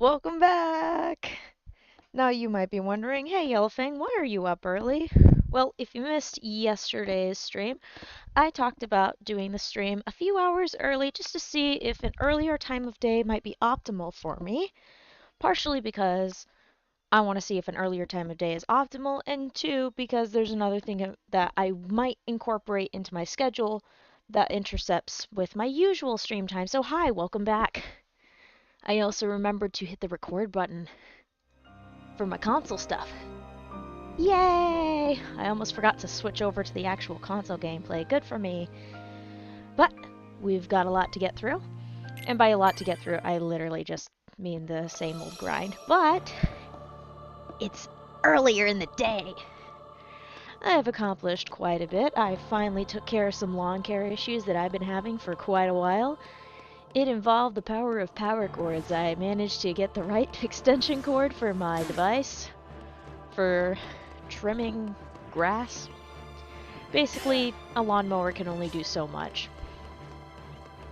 Welcome back! Now you might be wondering, hey Yellowfang, why are you up early? Well, if you missed yesterday's stream, I talked about doing the stream a few hours early just to see if an earlier time of day might be optimal for me. Partially because I want to see if an earlier time of day is optimal, and two, because there's another thing that I might incorporate into my schedule that intercepts with my usual stream time. So hi, welcome back. I also remembered to hit the record button for my console stuff. Yay! I almost forgot to switch over to the actual console gameplay. Good for me. But we've got a lot to get through. And by a lot to get through, I literally just mean the same old grind. But it's earlier in the day. I have accomplished quite a bit. I finally took care of some lawn care issues that I've been having for quite a while. It involved the power of power cords. I managed to get the right extension cord for my device for trimming grass. Basically, a lawnmower can only do so much.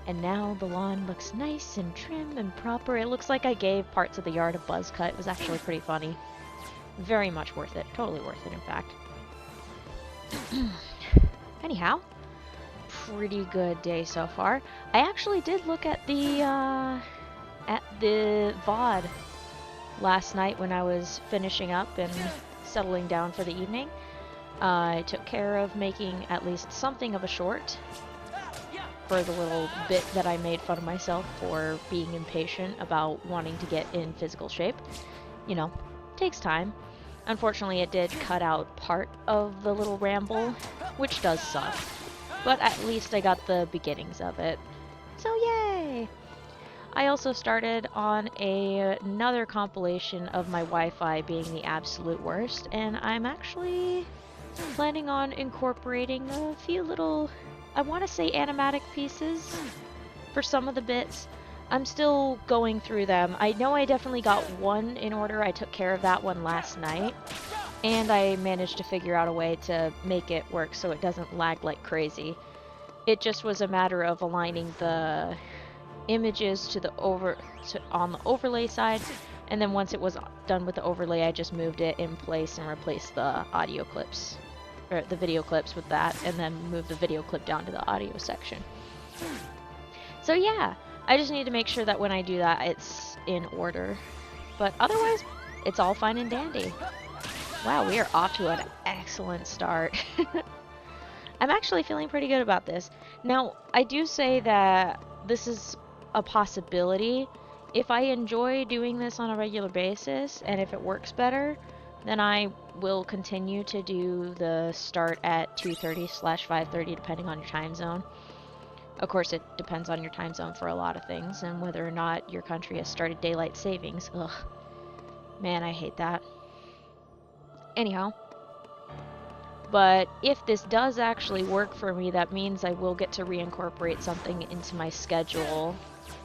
And now the lawn looks nice and trim and proper. It looks like I gave parts of the yard a buzz cut. It was actually pretty funny. Very much worth it. Totally worth it, in fact. Anyhow, pretty good day so far. I actually did look at the VOD last night when I was finishing up and settling down for the evening. I took care of making at least something of a short for the little bit that I made fun of myself for being impatient about wanting to get in physical shape. You know, takes time. Unfortunately, it did cut out part of the little ramble, which does suck. But at least I got the beginnings of it. So yay! I also started on another compilation of my Wi-Fi being the absolute worst, and I'm actually planning on incorporating a few little, I want to say animatic pieces for some of the bits. I'm still going through them. I know I definitely got one in order. I took care of that one last night, and I managed to figure out a way to make it work so it doesn't lag like crazy. It just was a matter of aligning the images to on the overlay side, and then once it was done with the overlay, I just moved it in place and replaced the audio clips, or the video clips with that, and then moved the video clip down to the audio section. So yeah, I just need to make sure that when I do that, it's in order. But otherwise, it's all fine and dandy. Wow, we are off to an excellent start. I'm actually feeling pretty good about this. Now, I do say that this is a possibility. If I enjoy doing this on a regular basis, and if it works better, then I will continue to do the start at 2:30/5:30, depending on your time zone. Of course, it depends on your time zone for a lot of things, and whether or not your country has started daylight savings. Ugh. Man, I hate that. Anyhow. But if this does actually work for me, that means I will get to reincorporate something into my schedule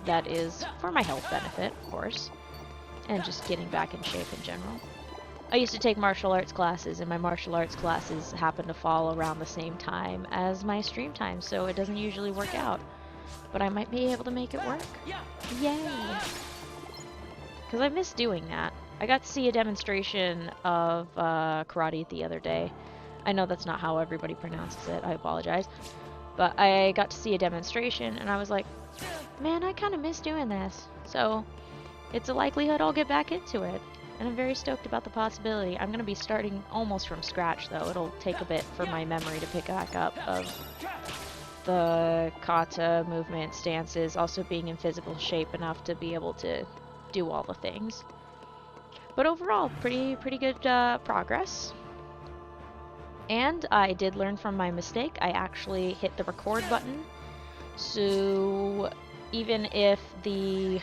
that is for my health benefit, of course, and just getting back in shape in general. I used to take martial arts classes, and my martial arts classes happen to fall around the same time as my stream time, so it doesn't usually work out. But I might be able to make it work. Yay! Because I miss doing that. I got to see a demonstration of karate the other day. I know that's not how everybody pronounces it, I apologize. But I got to see a demonstration, and I was like, man, I kind of miss doing this. So, it's a likelihood I'll get back into it. And I'm very stoked about the possibility. I'm going to be starting almost from scratch, though. It'll take a bit for my memory to pick back up of the kata movement, stances, also being in physical shape enough to be able to do all the things. But overall, pretty good progress. And I did learn from my mistake. I actually hit the record button. So even if the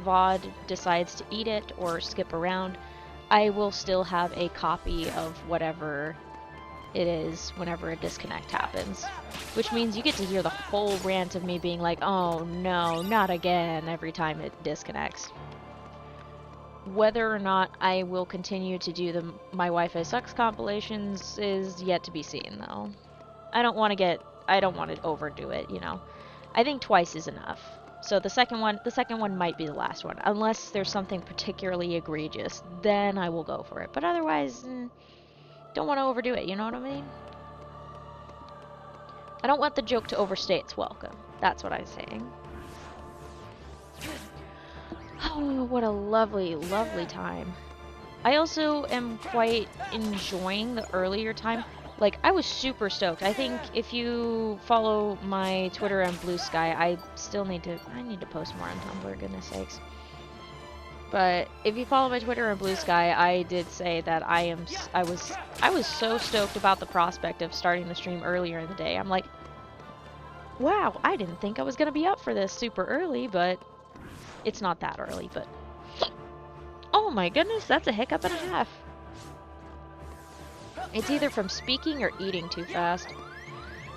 VOD decides to eat it or skip around, I will still have a copy of whatever it is whenever a disconnect happens. Which means you get to hear the whole rant of me being like, oh no, not again, every time it disconnects. Whether or not I will continue to do my Wi-Fi sucks compilations is yet to be seen, though. I don't want to overdo it, you know. I think twice is enough. So the second one might be the last one, unless there's something particularly egregious. Then I will go for it. But otherwise, don't want to overdo it. You know what I mean? I don't want the joke to overstay its welcome. That's what I'm saying. Oh, what a lovely, lovely time. I also am quite enjoying the earlier time. Like, I was super stoked. I think if you follow my Twitter and Blue Sky, I need to post more on Tumblr, goodness sakes. But if you follow my Twitter and Blue Sky, I did say that I was so stoked about the prospect of starting the stream earlier in the day. I'm like, wow, I didn't think I was gonna be up for this super early, but it's not that early, but oh my goodness, that's a hiccup and a half. It's either from speaking or eating too fast.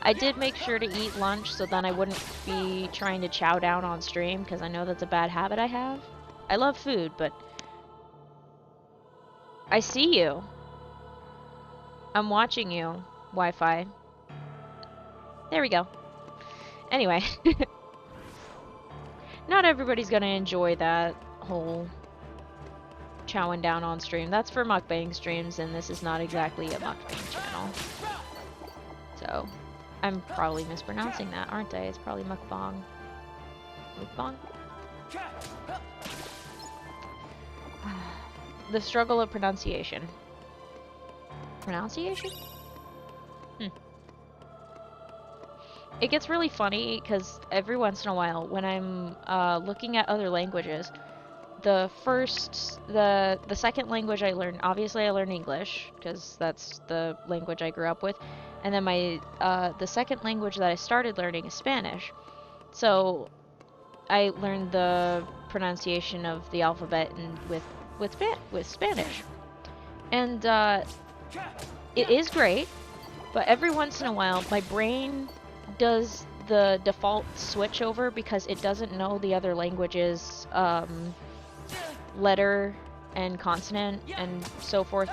I did make sure to eat lunch so then I wouldn't be trying to chow down on stream, because I know that's a bad habit I have. I love food, but I see you. I'm watching you, Wi-Fi. There we go. Anyway. Not everybody's gonna enjoy that whole chowing down on stream. That's for mukbang streams, and this is not exactly a mukbang channel. So, I'm probably mispronouncing that, aren't I? It's probably mukbang. Mukbang? The struggle of pronunciation. Pronunciation? It gets really funny because every once in a while when I'm looking at other languages, the second language I learned, obviously I learned English because that's the language I grew up with, and then the second language that I started learning is Spanish. So I learned the pronunciation of the alphabet and with Spanish, and it is great, but every once in a while my brain does the default switch over because it doesn't know the other language's letter and consonant and so forth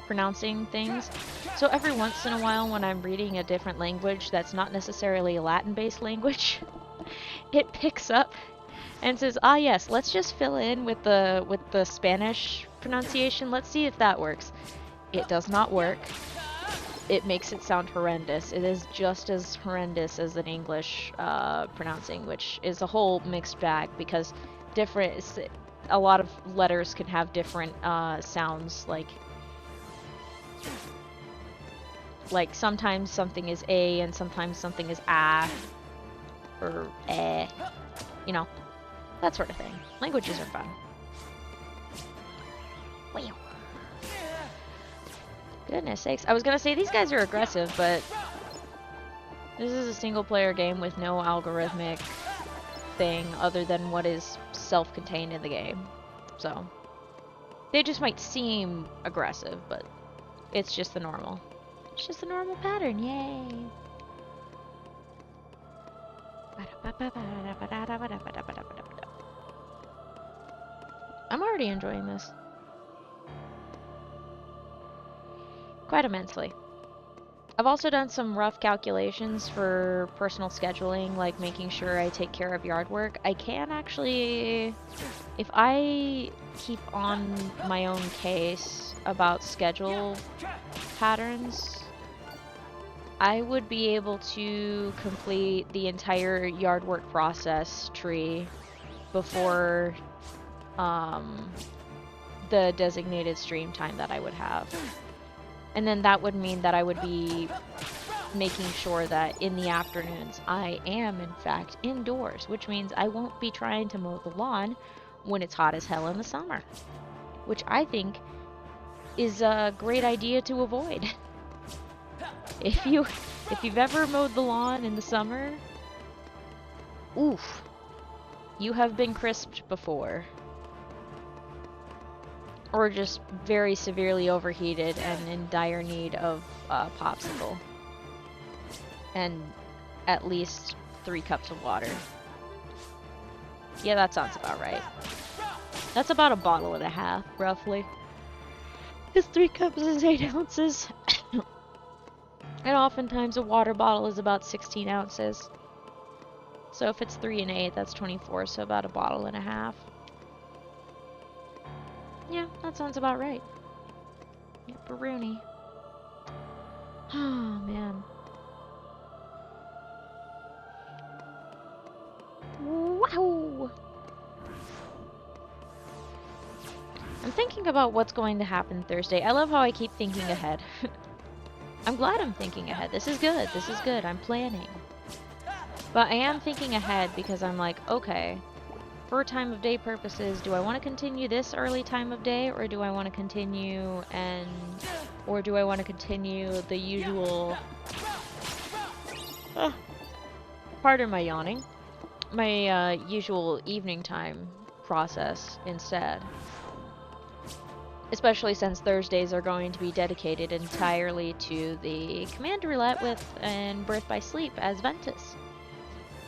pronouncing things. So every once in a while when I'm reading a different language that's not necessarily a Latin-based language, it picks up and says, ah yes, let's just fill in with the Spanish pronunciation. Let's see if that works. It does not work. It makes it sound horrendous. It is just as horrendous as an English pronouncing, which is a whole mixed bag because a lot of letters can have different sounds. Like sometimes something is a and sometimes something is ah or eh. You know, that sort of thing. Languages are fun. Wow. Goodness sakes. I was gonna say these guys are aggressive, but this is a single player game with no algorithmic thing other than what is self-contained in the game. So, they just might seem aggressive, but it's just the normal. It's just the normal pattern, yay! I'm already enjoying this. Quite immensely. I've also done some rough calculations for personal scheduling, like making sure I take care of yard work. I can actually, if I keep on my own case about schedule patterns, I would be able to complete the entire yard work process tree before the designated stream time that I would have. And then that would mean that I would be making sure that in the afternoons I am in fact indoors, which means I won't be trying to mow the lawn when it's hot as hell in the summer, which I think is a great idea to avoid. If you've ever mowed the lawn in the summer, oof, you have been crisped before. Or just very severely overheated and in dire need of popsicle. And at least 3 cups of water. Yeah, that sounds about right. That's about a bottle and a half, roughly. Because 3 cups is 8 ounces. And oftentimes a water bottle is about 16 ounces. So if it's 3 and 8, that's 24, so about a bottle and a half. Yeah, that sounds about right. Yep-a-rooney. Oh, man. Wow! I'm thinking about what's going to happen Thursday. I love how I keep thinking ahead. I'm glad I'm thinking ahead. This is good. This is good. I'm planning. But I am thinking ahead because I'm like, okay, for time of day purposes, do I want to continue this early time of day, or do I want to continue the usual, pardon my yawning, my usual evening time process instead? Especially since Thursdays are going to be dedicated entirely to the Command Roulette with and Birth by Sleep as Ventus.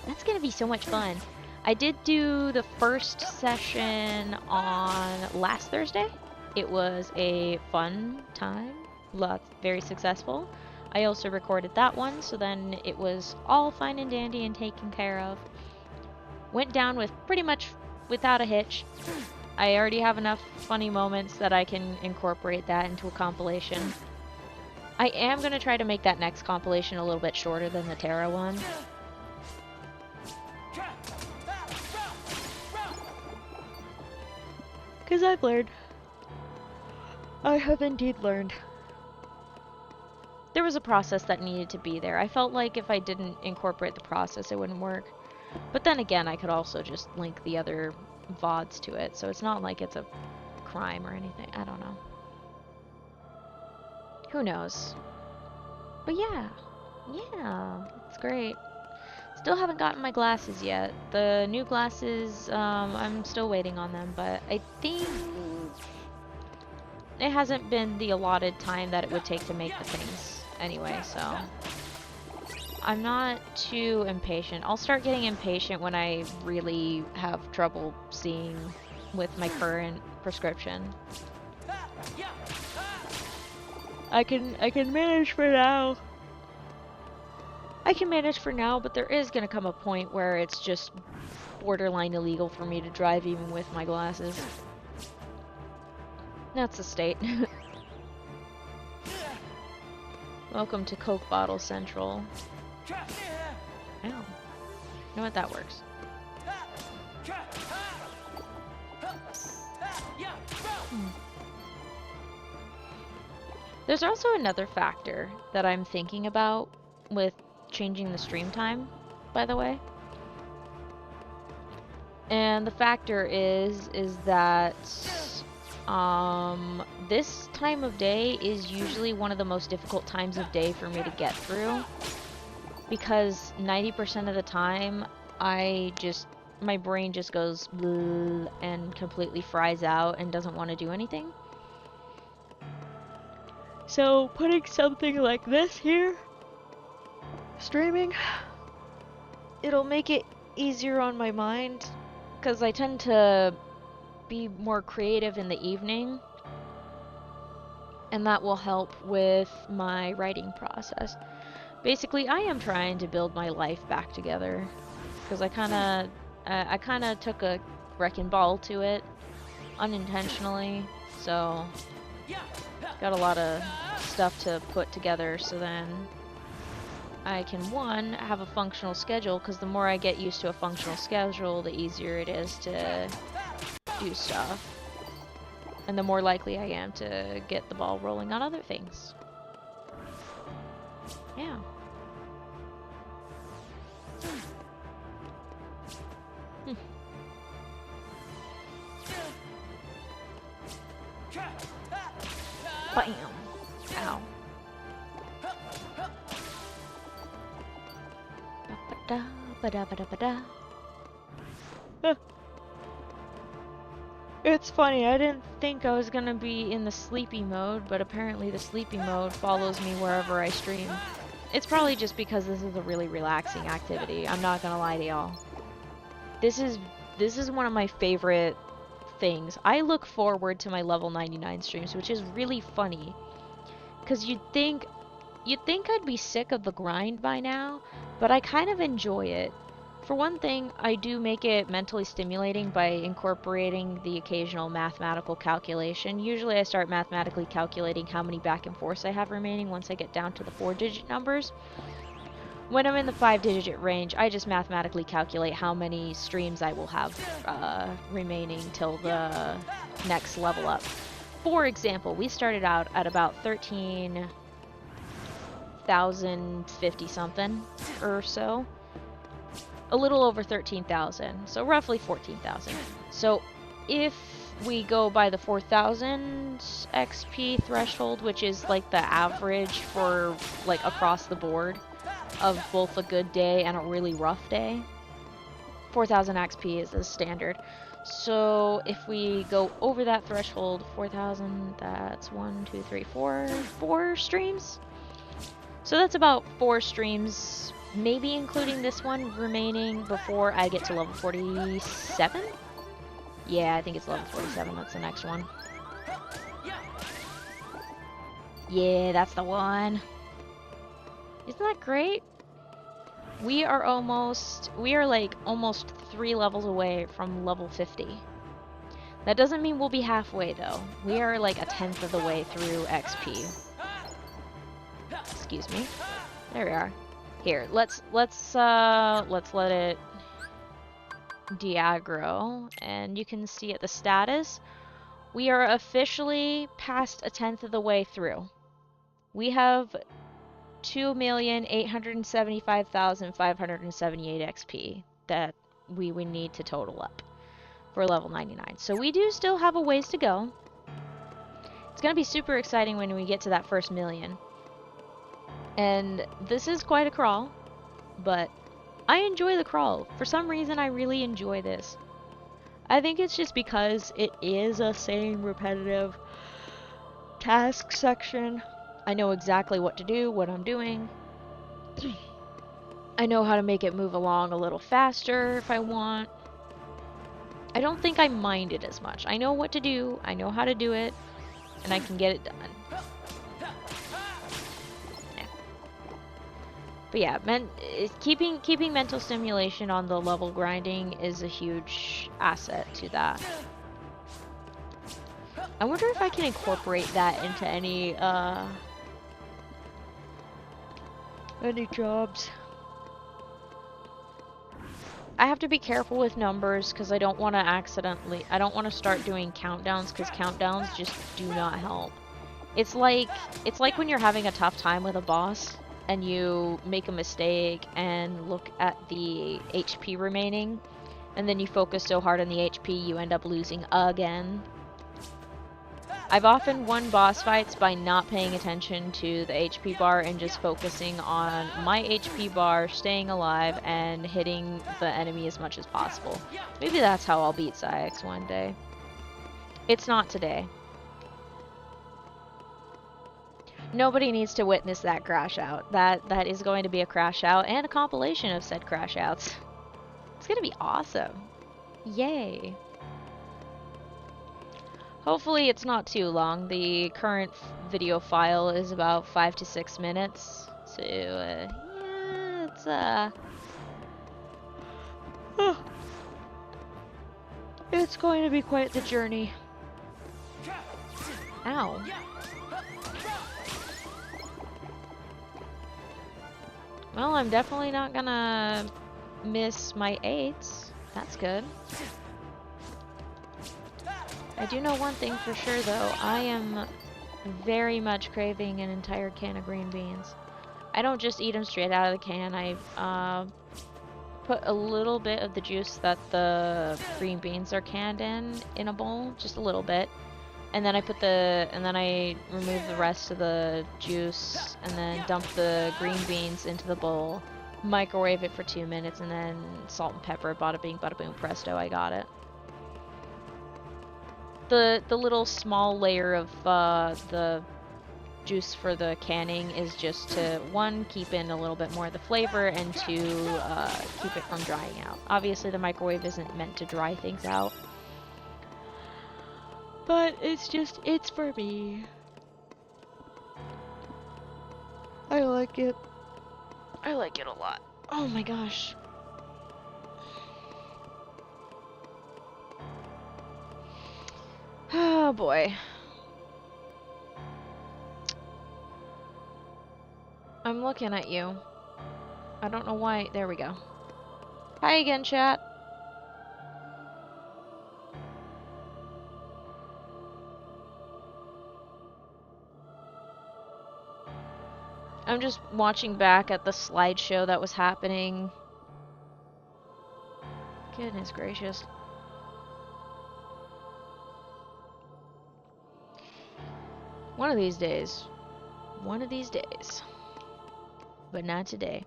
That's going to be so much fun. I did do the first session on last Thursday. It was a fun time, very successful. I also recorded that one, so then it was all fine and dandy and taken care of. Went down with pretty much without a hitch. I already have enough funny moments that I can incorporate that into a compilation. I am going to try to make that next compilation a little bit shorter than the Terra one. Because I've learned. I have indeed learned. There was a process that needed to be there. I felt like if I didn't incorporate the process, it wouldn't work. But then again, I could also just link the other VODs to it, so it's not like it's a crime or anything. I don't know. Who knows? But yeah, it's great. Still haven't gotten my glasses yet. The new glasses, I'm still waiting on them, but I think it hasn't been the allotted time that it would take to make the things anyway, so I'm not too impatient. I'll start getting impatient when I really have trouble seeing with my current prescription. I can manage for now. I can manage for now, but there is gonna come a point where it's just borderline illegal for me to drive even with my glasses. That's the state. Welcome to Coke Bottle Central. Ow. You know what, that works. There's also another factor that I'm thinking about with changing the stream time, by the way. And the factor is that this time of day is usually one of the most difficult times of day for me to get through, because 90% of the time my brain just goes bleh and completely fries out and doesn't want to do anything. So putting something like this here, streaming, it'll make it easier on my mind, because I tend to be more creative in the evening, and that will help with my writing process. Basically, I am trying to build my life back together, because I kind of took a wrecking ball to it unintentionally, so got a lot of stuff to put together, so then I can, one, have a functional schedule, because the more I get used to a functional schedule, the easier it is to do stuff. And the more likely I am to get the ball rolling on other things. Yeah. Bam! Ow. Ba-da, ba-da-ba-da-ba-da. It's funny, I didn't think I was gonna be in the sleepy mode, but apparently the sleepy mode follows me wherever I stream. It's probably just because this is a really relaxing activity, I'm not gonna lie to y'all. This is one of my favorite things. I look forward to my level 99 streams, which is really funny. Cause you'd think I'd be sick of the grind by now, but I kind of enjoy it For one thing, I do make it mentally stimulating by incorporating the occasional mathematical calculation. Usually I start mathematically calculating how many back and forths I have remaining once I get down to the 4-digit numbers. When I'm in the 5-digit range, I just mathematically calculate how many streams I will have remaining till the next level up. For example, we started out at about 13,050 something or so. A little over 13,000, so roughly 14,000. So if we go by the 4,000 XP threshold, which is like the average for like across the board of both a good day and a really rough day, 4,000 XP is the standard. So if we go over that threshold, 4,000, that's 4 streams. So that's about 4 streams, maybe including this one, remaining before I get to level 47? Yeah, I think it's level 47, that's the next one. Yeah, that's the one. Isn't that great? We are like almost 3 levels away from level 50. That doesn't mean we'll be halfway though. We are like 1/10 of the way through XP. Excuse me. There we are. Here, let's let it de-aggro, and you can see at the status, we are officially past 1/10 of the way through. We have 2,875,578 XP that we would need to total up for level 99. So we do still have a ways to go. It's gonna be super exciting when we get to that first million. And this is quite a crawl, but I enjoy the crawl. For some reason, I really enjoy this. I think it's just because it is a same repetitive task section. I know exactly what to do, what I'm doing. I know how to make it move along a little faster if I want. I don't think I mind it as much. I know what to do, I know how to do it, and I can get it done. But yeah, keeping mental stimulation on the level grinding is a huge asset to that. I wonder if I can incorporate that into any jobs. I have to be careful with numbers because I don't want to start doing countdowns, because countdowns just do not help. It's like when you're having a tough time with a boss and you make a mistake and look at the HP remaining, and then you focus so hard on the HP you end up losing again. I've often won boss fights by not paying attention to the HP bar and just focusing on my HP bar, staying alive, and hitting the enemy as much as possible. Maybe that's how I'll beat Saïx one day. It's not today. Nobody needs to witness that crash out. That is going to be a crash out and a compilation of said crash outs. It's gonna be awesome. Yay. Hopefully it's not too long. The current video file is about 5 to 6 minutes. So, yeah, it's going to be quite the journey. Ow. Well, I'm definitely not gonna miss my 8s. That's good. I do know one thing for sure, though. I am very much craving an entire can of green beans. I don't just eat them straight out of the can. I put a little bit of the juice that the green beans are canned in a bowl, just a little bit. And then I remove the rest of the juice and then dump the green beans into the bowl, microwave it for 2 minutes, and then salt and pepper, bada bing, bada boom, presto, I got it. The little small layer of the juice for the canning is just to, 1, keep in a little bit more of the flavor, and 2, keep it from drying out. Obviously the microwave isn't meant to dry things out. But it's for me. I like it. I like it a lot. Oh my gosh. Oh boy. I'm looking at you. I don't know why. There we go. Hi again, chat. I'm just watching back at the slideshow that was happening. Goodness gracious. One of these days. One of these days. But not today.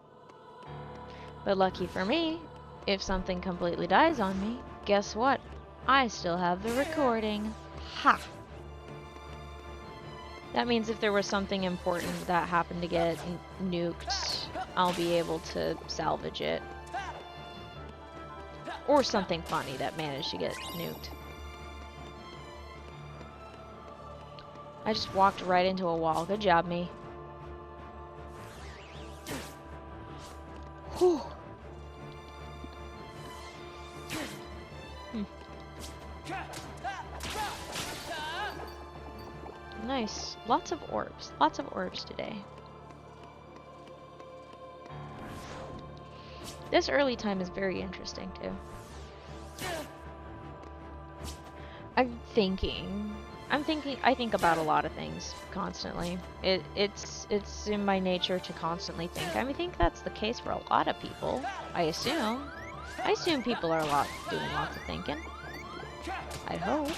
But lucky for me, if something completely dies on me, guess what? I still have the recording. Ha! That means if there was something important that happened to get nuked, I'll be able to salvage it. Or something funny that managed to get nuked. I just walked right into a wall. Good job, me. Whew. Nice. Lots of orbs. Lots of orbs today. This early time is very interesting, too. I think about a lot of things constantly. It's in my nature to constantly think. I think that's the case for a lot of people. I assume people are doing lots of thinking. I hope.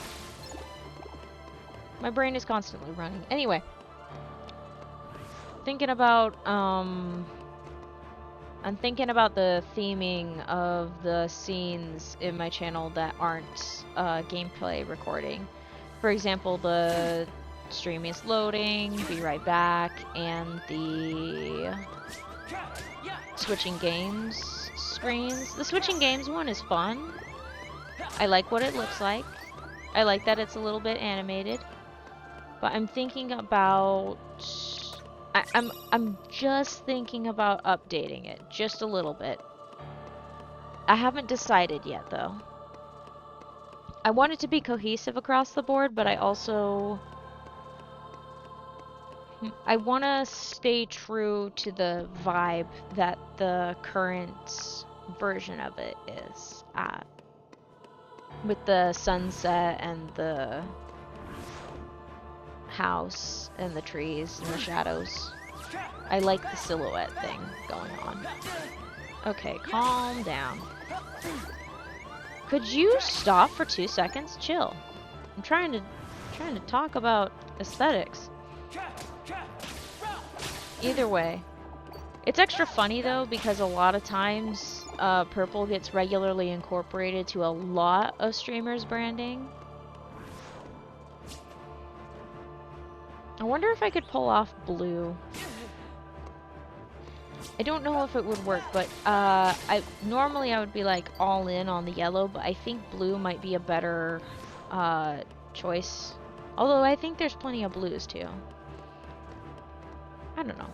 My brain is constantly running. Anyway, thinking about I'm thinking about the theming of the scenes in my channel that aren't gameplay recording. For example, the stream is loading, be right back, and the switching games screens. The switching games one is fun. I like what it looks like. I like that it's a little bit animated. But I'm thinking about I'm just thinking about updating it just a little bit. I haven't decided yet though. I want it to be cohesive across the board, but I also want to stay true to the vibe that the current version of it is at. With the sunset and the house and the trees and the shadows. I like the silhouette thing going on. Okay, calm down. Could you stop for 2 seconds? Chill. I'm trying to talk about aesthetics. Either way. It's extra funny though because a lot of times purple gets regularly incorporated to a lot of streamers' branding. I wonder if I could pull off blue. I don't know if it would work, but normally I would be like all in on the yellow, but I think blue might be a better choice. Although I think there's plenty of blues too. I don't know.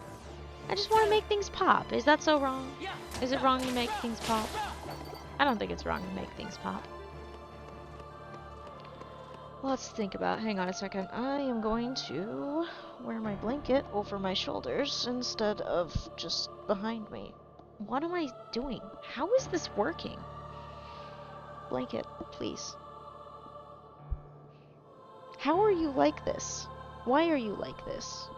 I just want to make things pop. Is that so wrong? Is it wrong to make things pop? I don't think it's wrong to make things pop. Let's think about it. Hang on a second. I am going to wear my blanket over my shoulders instead of just behind me. What am I doing? How is this working? Blanket, please. How are you like this? Why are you like this?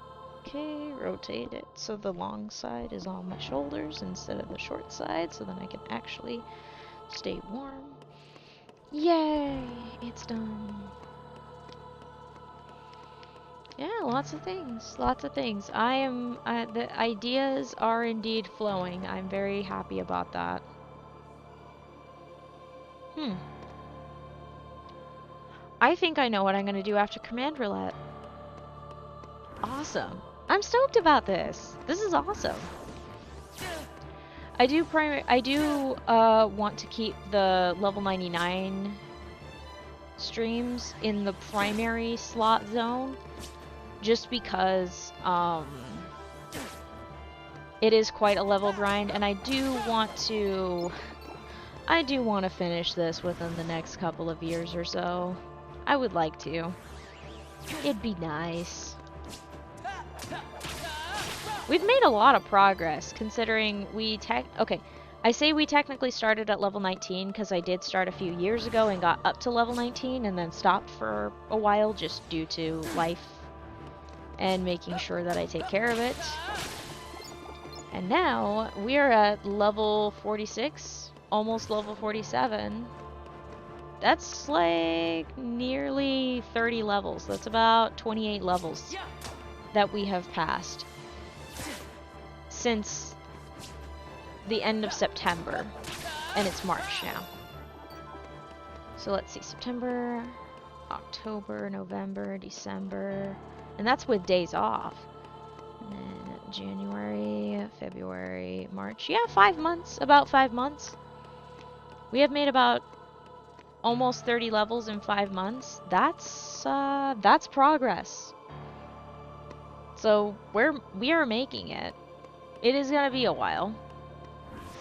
Okay, rotate it so the long side is on my shoulders instead of the short side so then I can actually stay warm. Yay! It's done. Yeah, lots of things. Lots of things. The ideas are indeed flowing. I'm very happy about that. I think I know what I'm going to do after Command Roulette. Awesome. I'm stoked about this. This is awesome. I do want to keep the level 99 streams in the primary slot zone. Just because it is quite a level grind, and I do want to finish this within the next couple of years or so. I would like to. It'd be nice. We've made a lot of progress considering okay, I say we technically started at level 19 because I did start a few years ago and got up to level 19 and then stopped for a while just due to life and making sure that I take care of it. And now we are at level 46, almost level 47. That's like nearly 30 levels. That's about 28 levels that we have passed since the end of September, and it's March now. So let's see, September, October, November, December, and that's with days off. And then January, February, March. Yeah, 5 months, about 5 months. We have made about almost 30 levels in 5 months. That's progress. So we are making it. It is gonna be a while.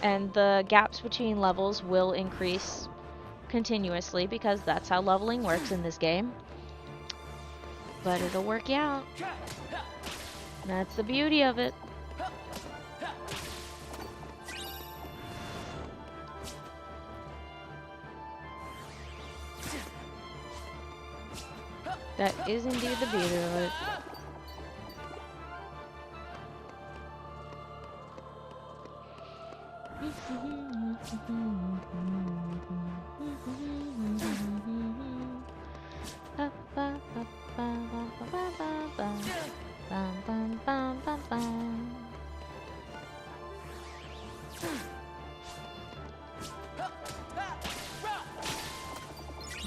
And the gaps between levels will increase continuously because that's how leveling works in this game. But it'll work out. That's the beauty of it. That is indeed the beauty of it.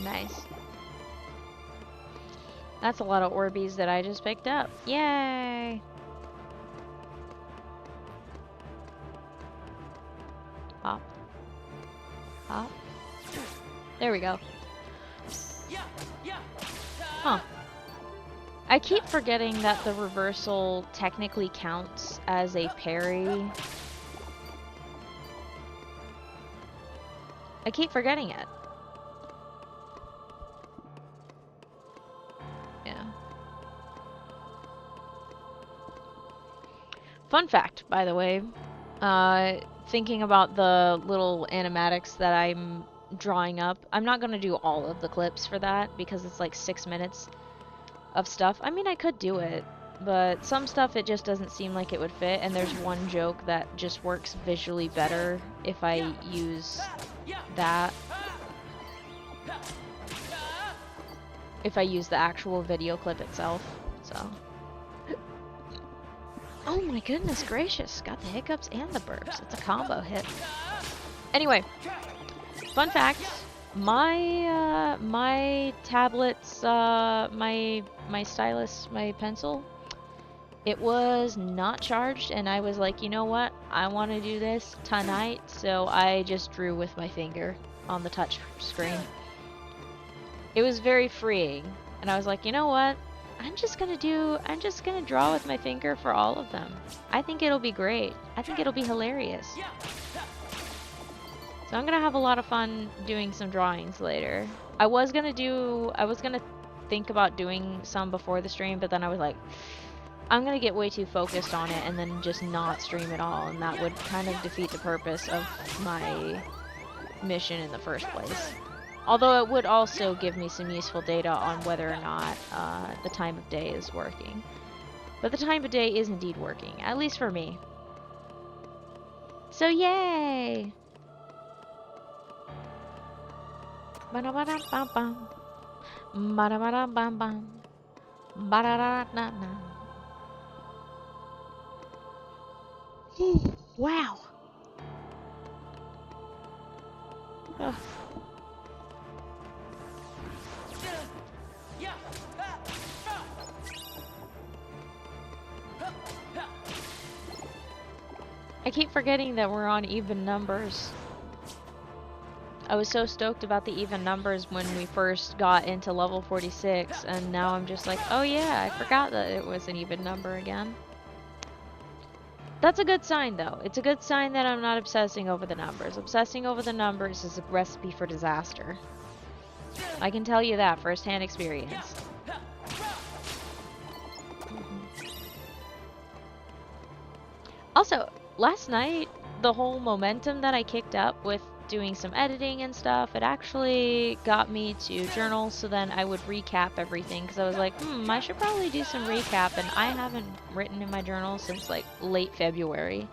Nice. That's a lot of Orbeez that I just picked up. Yay! Hop. Hop. There we go. Huh. I keep forgetting that the reversal technically counts as a parry. I keep forgetting it. Yeah. Fun fact, by the way. Thinking about the little animatics that I'm drawing up. I'm not going to do all of the clips for that because it's like 6 minutes of stuff. I mean, I could do it, but some stuff it just doesn't seem like it would fit, and there's one joke that just works visually better if I use that. If I use the actual video clip itself, so. Oh my goodness gracious, got the hiccups and the burps. It's a combo hit. Anyway, fun fact, my tablets, my stylus, my pencil, it was not charged, and I was like, you know what, I want to do this tonight, so I just drew with my finger on the touch screen. It was very freeing, and I was like, you know what, I'm just gonna draw with my finger for all of them. I think it'll be great. I think it'll be hilarious. So I'm gonna have a lot of fun doing some drawings later. I was gonna think about doing some before the stream, but then I was like, I'm gonna get way too focused on it and then just not stream at all, and that would kind of defeat the purpose of my mission in the first place. Although it would also give me some useful data on whether or not the time of day is working. But the time of day is indeed working, at least for me. So yay! Ba-da-ba-da-bam-bam. Ba-da-ba-da-bam-bam. Ba-da-da-da-da. Wow! Ugh. I keep forgetting that we're on even numbers. I was so stoked about the even numbers when we first got into level 46, and now I'm just like, oh yeah, I forgot that it was an even number again. That's a good sign though. It's a good sign that I'm not obsessing over the numbers. Obsessing over the numbers is a recipe for disaster. I can tell you that firsthand experience. Also, last night, the whole momentum that I kicked up with doing some editing and stuff, it actually got me to journal, so then I would recap everything, because I was like, I should probably do some recap, and I haven't written in my journal since like late February.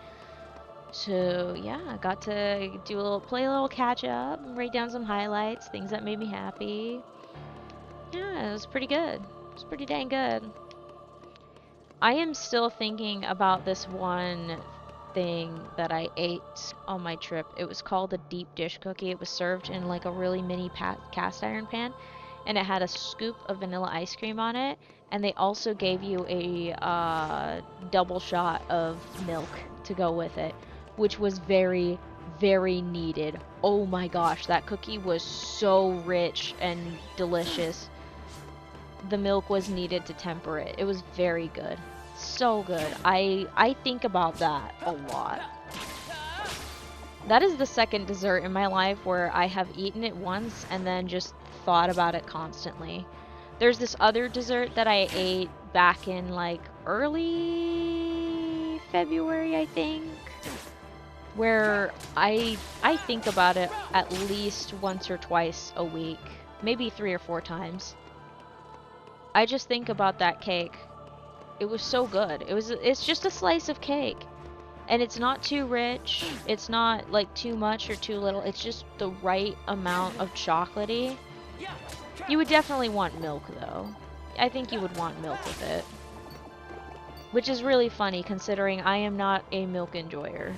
So yeah, I got to play a little catch up, write down some highlights, things that made me happy. Yeah, it was pretty good. It was pretty dang good. I am still thinking about this one thing that I ate on my trip. It was called a deep dish cookie. It was served in like a really mini cast iron pan, and it had a scoop of vanilla ice cream on it, and they also gave you a double shot of milk to go with it, which was very, very needed. Oh my gosh, that cookie was so rich and delicious. The milk was needed to temper it. It was very good. So good. I think about that a lot. That is the second dessert in my life where I have eaten it once and then just thought about it constantly. There's this other dessert that I ate back in like early February, I think, where I think about it at least once or twice a week, maybe 3 or 4 times. I just think about that cake. It was so good. It's just a slice of cake. And it's not too rich. It's not like too much or too little. It's just the right amount of chocolatey. You would definitely want milk though. I think you would want milk with it. Which is really funny considering I am not a milk enjoyer.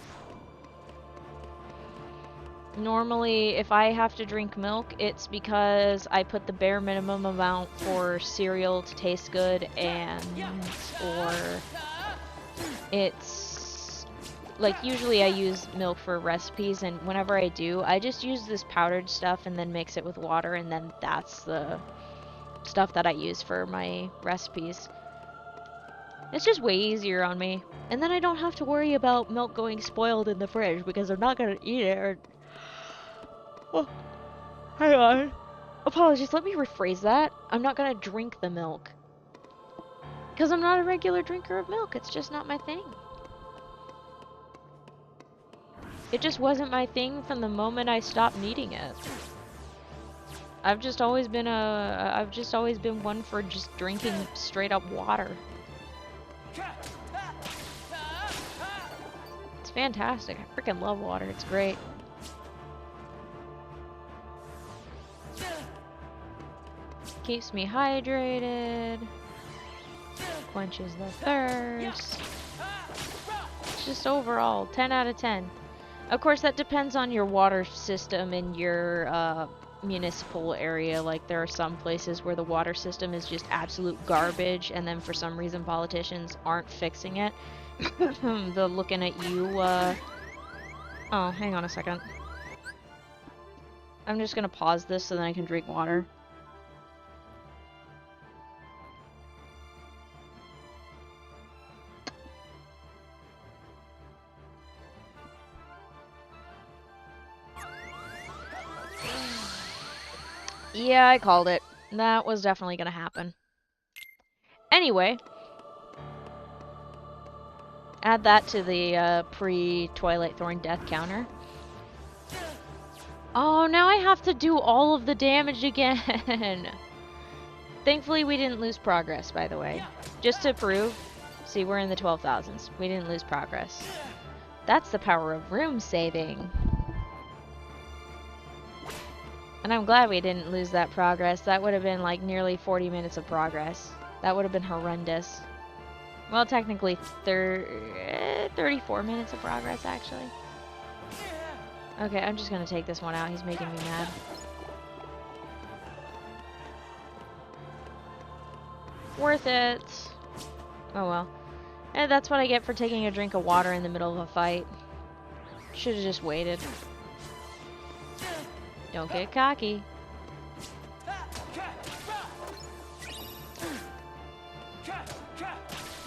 Normally, if I have to drink milk, it's because I put the bare minimum amount for cereal to taste good, or it's like usually I use milk for recipes, and whenever I do, I just use this powdered stuff and then mix it with water, and then that's the stuff that I use for my recipes. It's just way easier on me. And then I don't have to worry about milk going spoiled in the fridge because I'm not gonna eat it or... Oh, hang on. Apologies, let me rephrase that. I'm not gonna drink the milk. Because I'm not a regular drinker of milk. It's just not my thing. It just wasn't my thing from the moment I stopped needing it. I've just always been one for just drinking straight up water. It's fantastic. I freaking love water. It's great. Keeps me hydrated. Quenches the thirst. It's just overall 10 out of 10. Of course, that depends on your water system in your municipal area. Like, there are some places where the water system is just absolute garbage, and then for some reason politicians aren't fixing it. They're looking at you, Oh, hang on a second. I'm just gonna pause this so then I can drink water. Yeah, I called it. That was definitely gonna happen. Anyway. Add that to the pre-Twilight Thorn death counter. Oh, now I have to do all of the damage again. Thankfully, we didn't lose progress, by the way. Just to prove. See, we're in the 12,000s. We didn't lose progress. That's the power of room saving. And I'm glad we didn't lose that progress. That would have been like nearly 40 minutes of progress. That would have been horrendous. Well, technically 34 minutes of progress, actually. Okay, I'm just gonna take this one out. He's making me mad. Worth it. Oh well. And that's what I get for taking a drink of water in the middle of a fight. Should have just waited. Don't get cocky.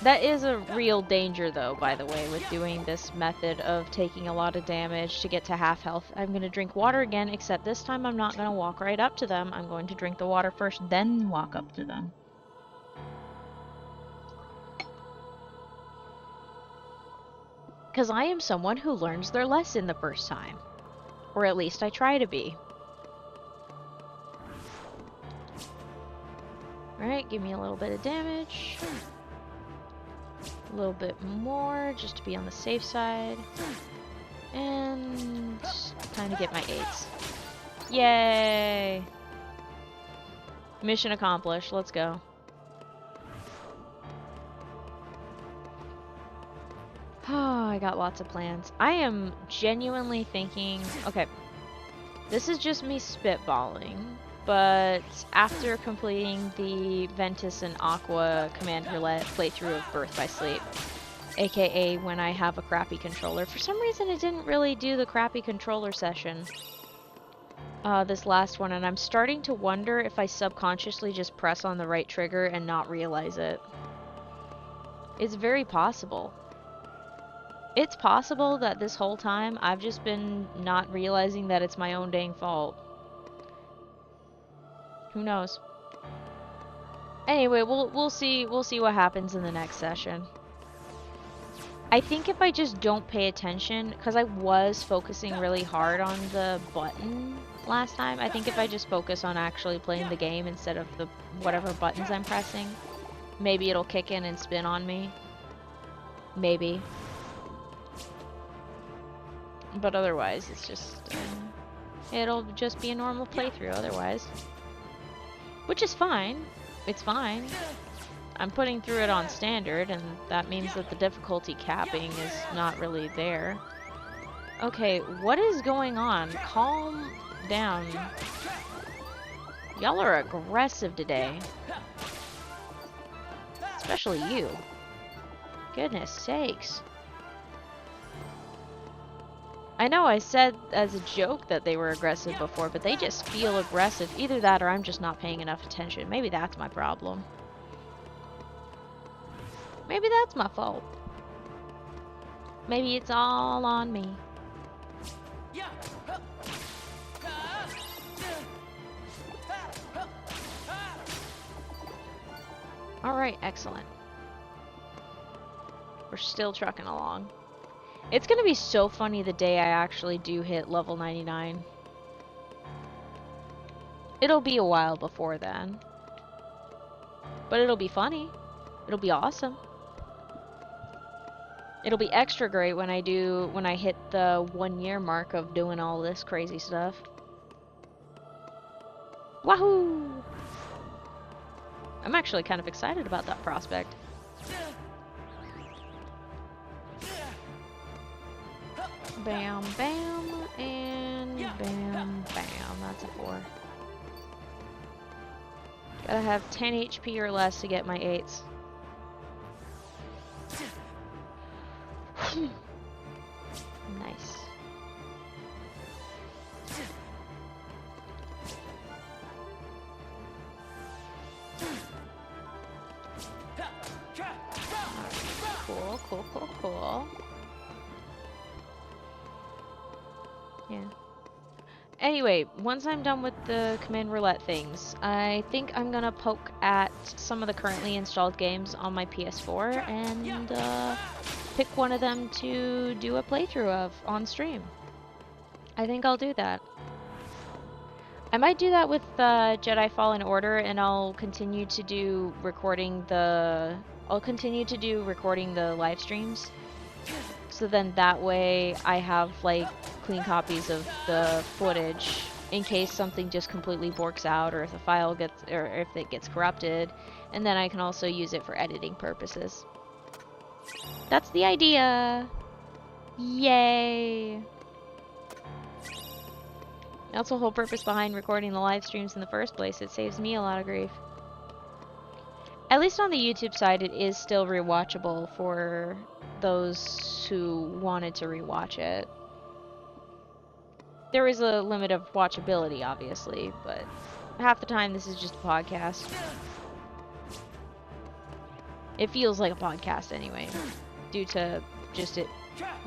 That is a real danger, though, by the way, with doing this method of taking a lot of damage to get to half health. I'm going to drink water again, except this time I'm not going to walk right up to them. I'm going to drink the water first, then walk up to them. Because I am someone who learns their lesson the first time. Or at least I try to be. Alright, give me a little bit of damage. A little bit more, just to be on the safe side. And time to get my 8s. Yay! Mission accomplished. Let's go. Oh, I got lots of plans. I am genuinely thinking... Okay, this is just me spitballing, but after completing the Ventus and Aqua Command Roulette playthrough of Birth by Sleep, aka when I have a crappy controller, for some reason it didn't really do the crappy controller session this last one, and I'm starting to wonder if I subconsciously just press on the right trigger and not realize it. It's very possible. It's possible that this whole time I've just been not realizing that it's my own dang fault. Who knows? Anyway, we'll see what happens in the next session. I think if I just don't pay attention, because I was focusing really hard on the button last time, I think if I just focus on actually playing the game instead of the whatever buttons I'm pressing, maybe it'll kick in and spin on me. Maybe. But otherwise, it's just... it'll just be a normal playthrough otherwise. Which is fine. It's fine. I'm putting through it on standard, and that means that the difficulty capping is not really there. Okay, what is going on? Calm down. Y'all are aggressive today. Especially you. Goodness sakes. I know I said as a joke that they were aggressive before, but they just feel aggressive. Either that or I'm just not paying enough attention. Maybe that's my problem. Maybe that's my fault. Maybe it's all on me. Alright, excellent. We're still trucking along. It's gonna be so funny the day I actually do hit level 99. It'll be a while before then. But it'll be funny. It'll be awesome. It'll be extra great when I hit the 1 year mark of doing all this crazy stuff. Wahoo! I'm actually kind of excited about that prospect. Bam, bam, and bam, bam. That's a 4. Gotta have 10 HP or less to get my 8s. Nice. Cool, cool, cool, cool. Yeah. Anyway, once I'm done with the command roulette things, I think I'm gonna poke at some of the currently installed games on my PS4 and pick one of them to do a playthrough of on stream. I think I'll do that. I might do that with Jedi Fallen Order, and I'll continue to do recording the live streams. So then that way I have like clean copies of the footage in case something just completely borks out, or if the file gets, or if it gets corrupted, and then I can also use it for editing purposes. That's the idea. Yay. That's the whole purpose behind recording the live streams in the first place. It saves me a lot of grief. At least on the YouTube side, it is still rewatchable for those who wanted to rewatch it. There is a limit of watchability, obviously, but half the time this is just a podcast. It feels like a podcast anyway, due to just it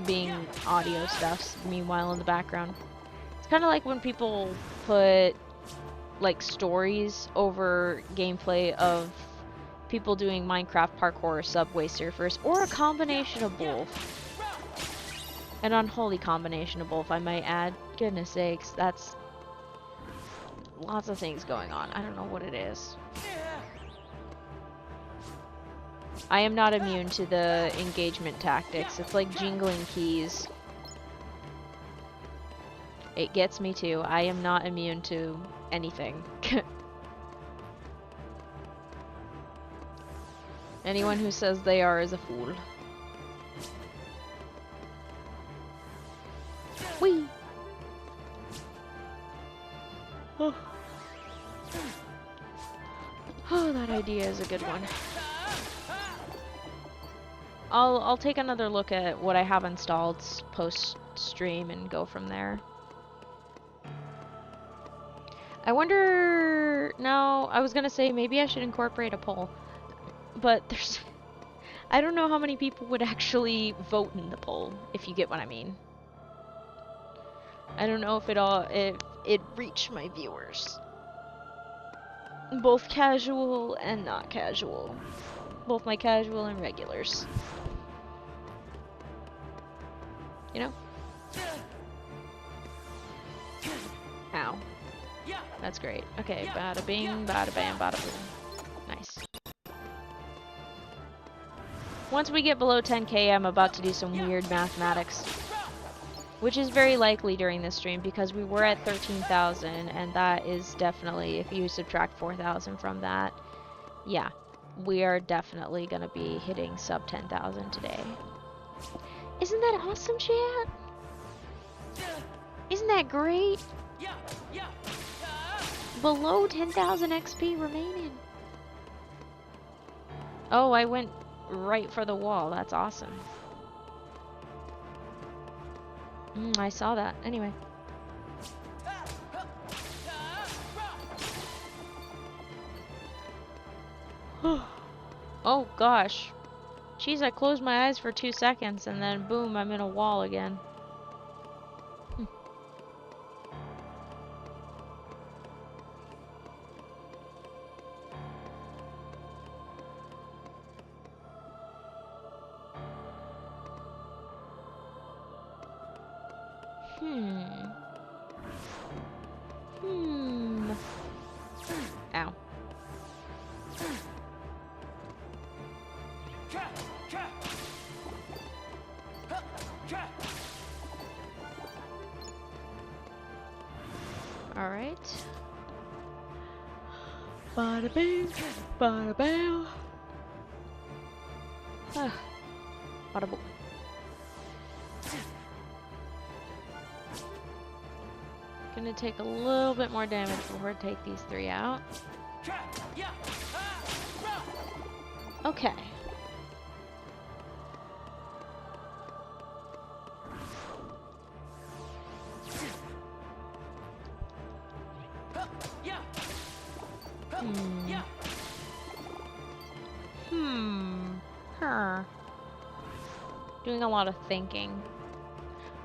being audio stuff, meanwhile in the background. It's kind of like when people put like stories over gameplay of people doing Minecraft parkour or Subway Surfers, or a combination of both. An unholy combination of both, I might add. Goodness sakes, that's lots of things going on. I don't know what it is. I am not immune to the engagement tactics. It's like jingling keys. It gets me too. I am not immune to anything. Anyone who says they are is a fool. Whee! Oh. Oh, that idea is a good one. I'll take another look at what I have installed post-stream and go from there. I wonder... No, I was gonna say maybe I should incorporate a poll. But there's... I don't know how many people would actually vote in the poll, if you get what I mean. I don't know if it reached my viewers. Both casual and not casual. Both my casual and regulars. You know? Ow. That's great. Okay, bada bing, bada bam, bada boom. Nice. Once we get below 10k, I'm about to do some weird mathematics. Which is very likely during this stream, because we were at 13,000, and that is definitely, if you subtract 4,000 from that, yeah, we are definitely gonna be hitting sub 10,000 today. Isn't that awesome, chat? Isn't that great? Below 10,000 XP remaining. Oh, I went right for the wall. That's awesome. I saw that. Anyway. Oh gosh. Jeez, I closed my eyes for 2 seconds and then boom, I'm in a wall again. Ow. Alright. Bada bing, bada bam. Bada boom. Gonna take a little bit more damage before I take these 3 out. Okay. Doing a lot of thinking.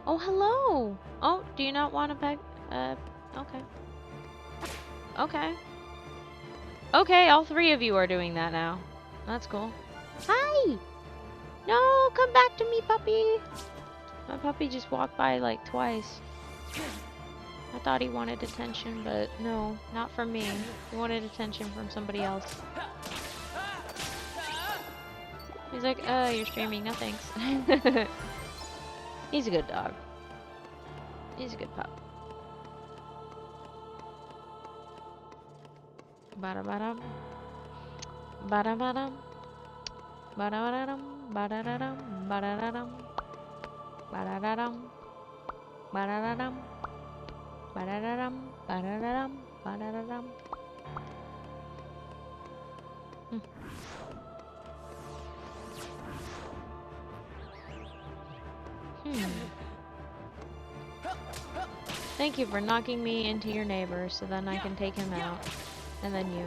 Oh, hello! Oh, do you not want to back? Okay. Okay. Okay, all 3 of you are doing that now. That's cool. Hi! No, come back to me, puppy! My puppy just walked by like twice. I thought he wanted attention, but no, not from me. He wanted attention from somebody else. He's like, you're streaming, no thanks. He's a good dog. He's a good pup. Ba-da-ba-dum. Ba-da-ba-dum. Ba-da-ba-dum. Ba-da-da-dum. Ba-da-da-dum. Ba-da-da-dum. Ba-da-da-dum. Ba-da-da-dum. Ba-da-da-dum. Ba-da-da-dum. Thank you for knocking me into your neighbor so then I can take him out. And then you.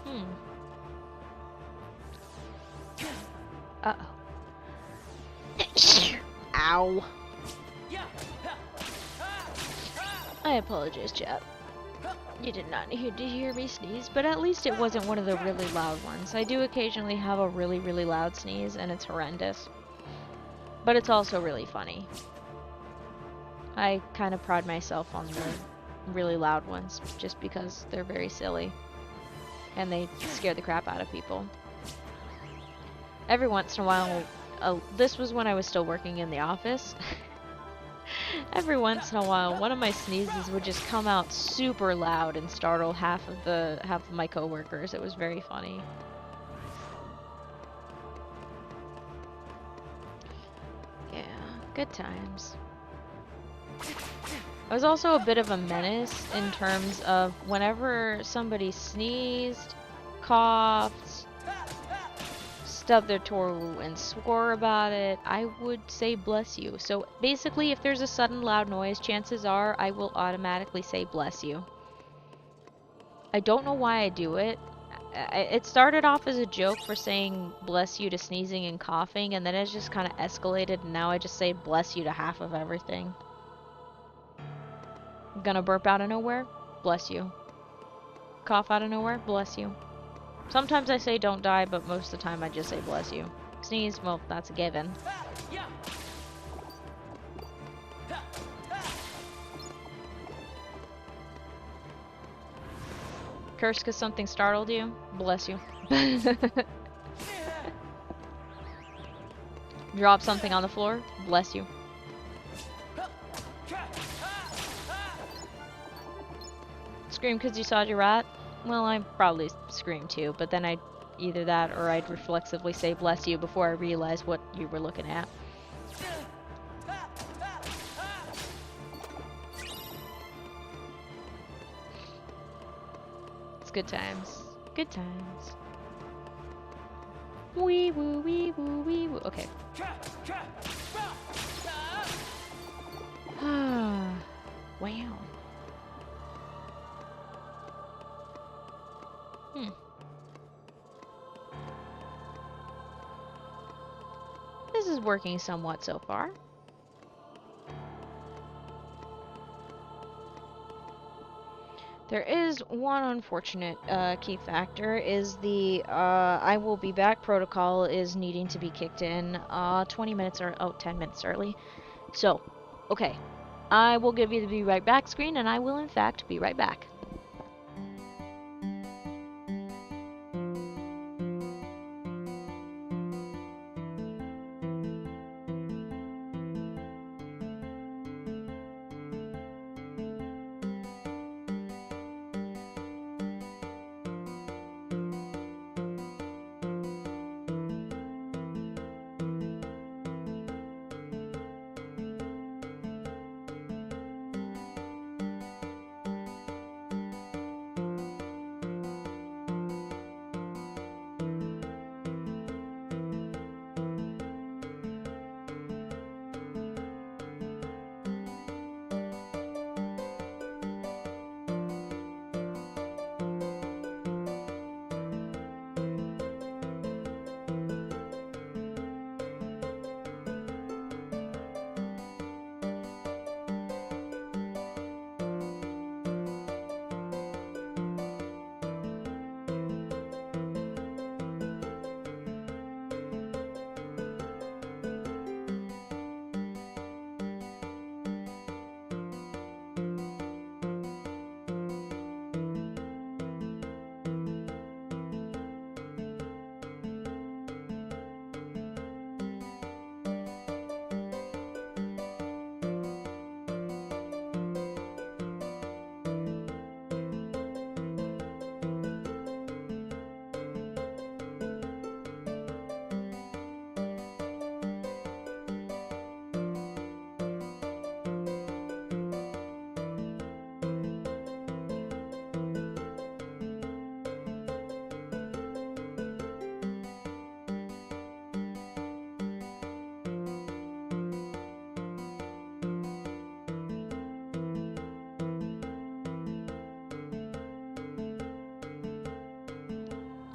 Hmm. Uh-oh. Ow. I apologize, chat. You did not need to hear me sneeze, but at least it wasn't one of the really loud ones. I do occasionally have a really, really loud sneeze, and it's horrendous. But it's also really funny. I kind of pride myself on the really loud ones, just because they're very silly. And they scare the crap out of people. Every once in a while, this was when I was still working in the office. Every once in a while, one of my sneezes would just come out super loud and startle half of my coworkers. It was very funny. Yeah, good times. I was also a bit of a menace in terms of whenever somebody sneezed, coughed, stubbed their toe and swore about it, I would say bless you. So basically, if there's a sudden loud noise, chances are I will automatically say bless you. I don't know why I do it. It started off as a joke for saying bless you to sneezing and coughing, and then it's just kind of escalated, and now I just say bless you to half of everything. Gonna burp out of nowhere? Bless you. Cough out of nowhere? Bless you. Sometimes I say don't die, but most of the time I just say bless you. Sneeze, well, that's a given. Curse because something startled you? Bless you. Drop something on the floor? Bless you. Scream because you saw your rat? Well, I probably scream too, but then I'd either that or I'd reflexively say bless you before I realize what you were looking at. It's good times. Good times. Wee woo, wee woo, wee woo. Okay. Wow. This is working somewhat so far. There is one unfortunate key factor, is the I will be back protocol is needing to be kicked in 20 minutes or 10 minutes early. So, okay. I will give you the be right back screen, and I will in fact be right back.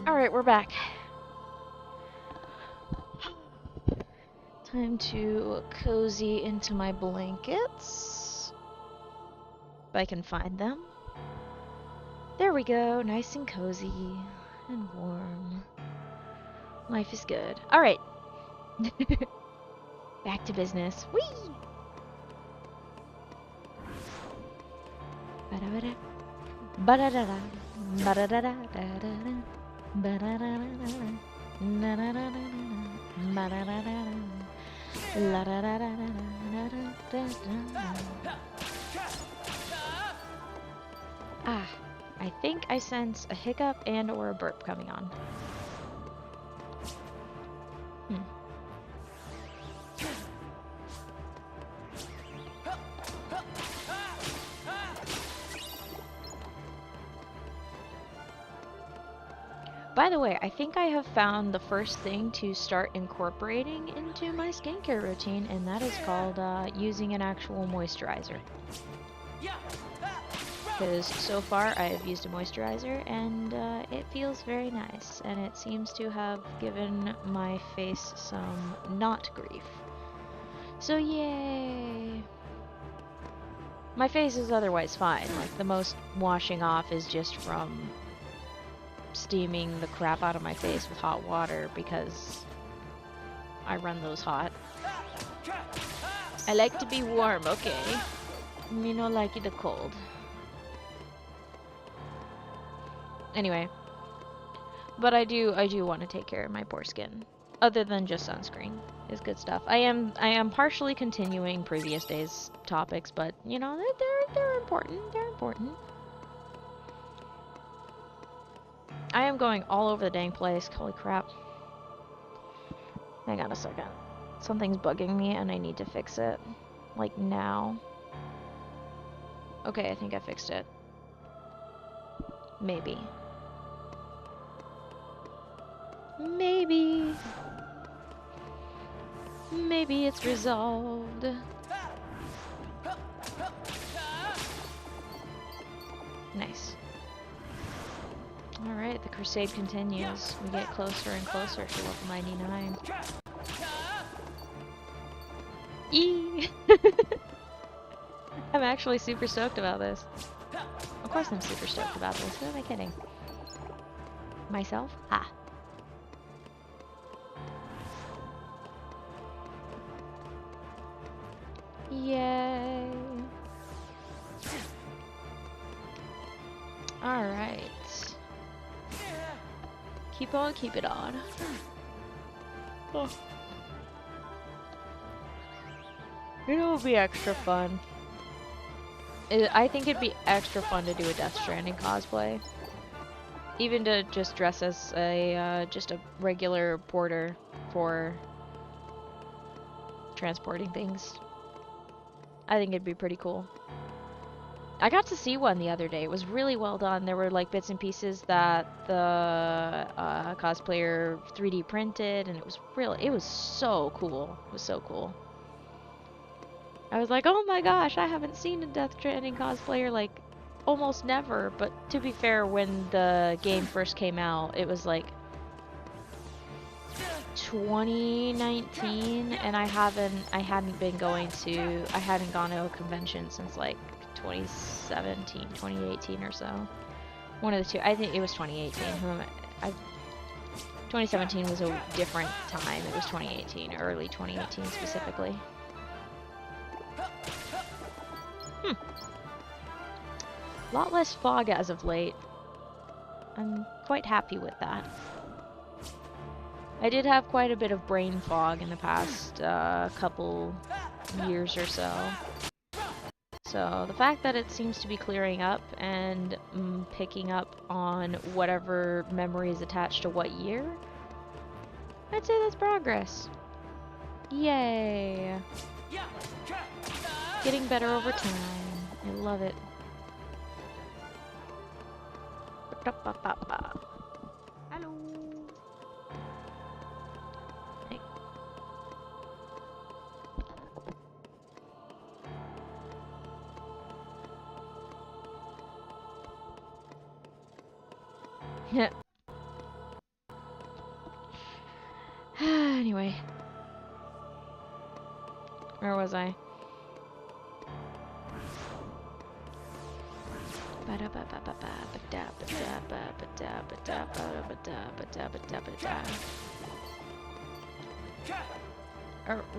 Alright, we're back. Time to cozy into my blankets. If I can find them. There we go, nice and cozy and warm. Life is good. Alright. Back to business. Whee! Ba-da-ba-da. Ba-da-da-da. Ba-da-da-da-da-da-da. Ba-da-da-da-da-da. Na-da-da-da-da-da. Ma-da-da-da-da. La-da-da-da-da-da-da-da-da. Ah, I think I sense a hiccup and or a burp coming on. By the way, I think I have found the first thing to start incorporating into my skincare routine, and that is called using an actual moisturizer. Because so far I have used a moisturizer and it feels very nice, and it seems to have given my face some not grief. So yay! My face is otherwise fine, like the most washing off is just from steaming the crap out of my face with hot water because I run those hot. I like to be warm, okay? Me no like it the cold. Anyway, but I do want to take care of my poor skin. Other than just sunscreen is good stuff. I am partially continuing previous days' topics, but you know they're important. They're important. I am going all over the dang place. Holy crap. Hang on a second. Something's bugging me and I need to fix it. Like now. Okay, I think I fixed it. Maybe. Maybe. Maybe it's resolved. Nice. Alright, the crusade continues. We get closer and closer to level 99. Eee! I'm actually super stoked about this. Of course I'm super stoked about this. Who am I kidding? Myself? Ah. Yay! Alright. Keep on, keep it on. Oh. You know, it would be extra fun. I think it'd be extra fun to do a Death Stranding cosplay. Even to just dress as a, just a regular porter for transporting things. I think it'd be pretty cool. I got to see one the other day. It was really well done. There were like bits and pieces that the cosplayer 3D printed, and it was so cool. It was so cool. I was like, oh my gosh, I haven't seen a Death Stranding cosplayer like almost never. But to be fair, when the game first came out, it was like 2019, and I hadn't gone to a convention since like 2017, 2018 or so. One of the two. I think it was 2018. 2017 was a different time. It was 2018, early 2018 specifically. A lot less fog as of late. I'm quite happy with that. I did have quite a bit of brain fog in the past couple years or so. So the fact that it seems to be clearing up and picking up on whatever memory is attached to what year, I'd say that's progress. Yay! Getting better over time. I love it. Hello. Hey. Anyway. Where was I?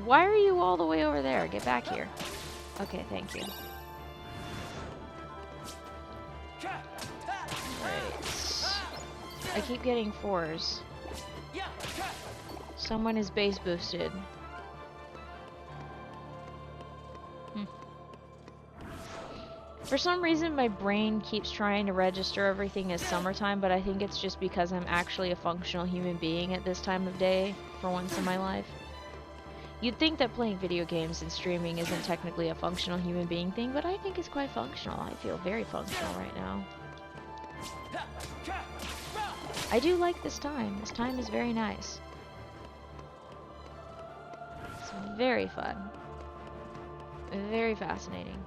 Why are you all the way over there? Get back here. Okay, thank you. Right. I keep getting 4s. Someone is base boosted. For some reason, my brain keeps trying to register everything as summertime, but I think it's just because I'm actually a functional human being at this time of day, for once in my life. You'd think that playing video games and streaming isn't technically a functional human being thing, but I think it's quite functional. I feel very functional right now. I do like this time. This time is very nice. It's very fun. Very fascinating.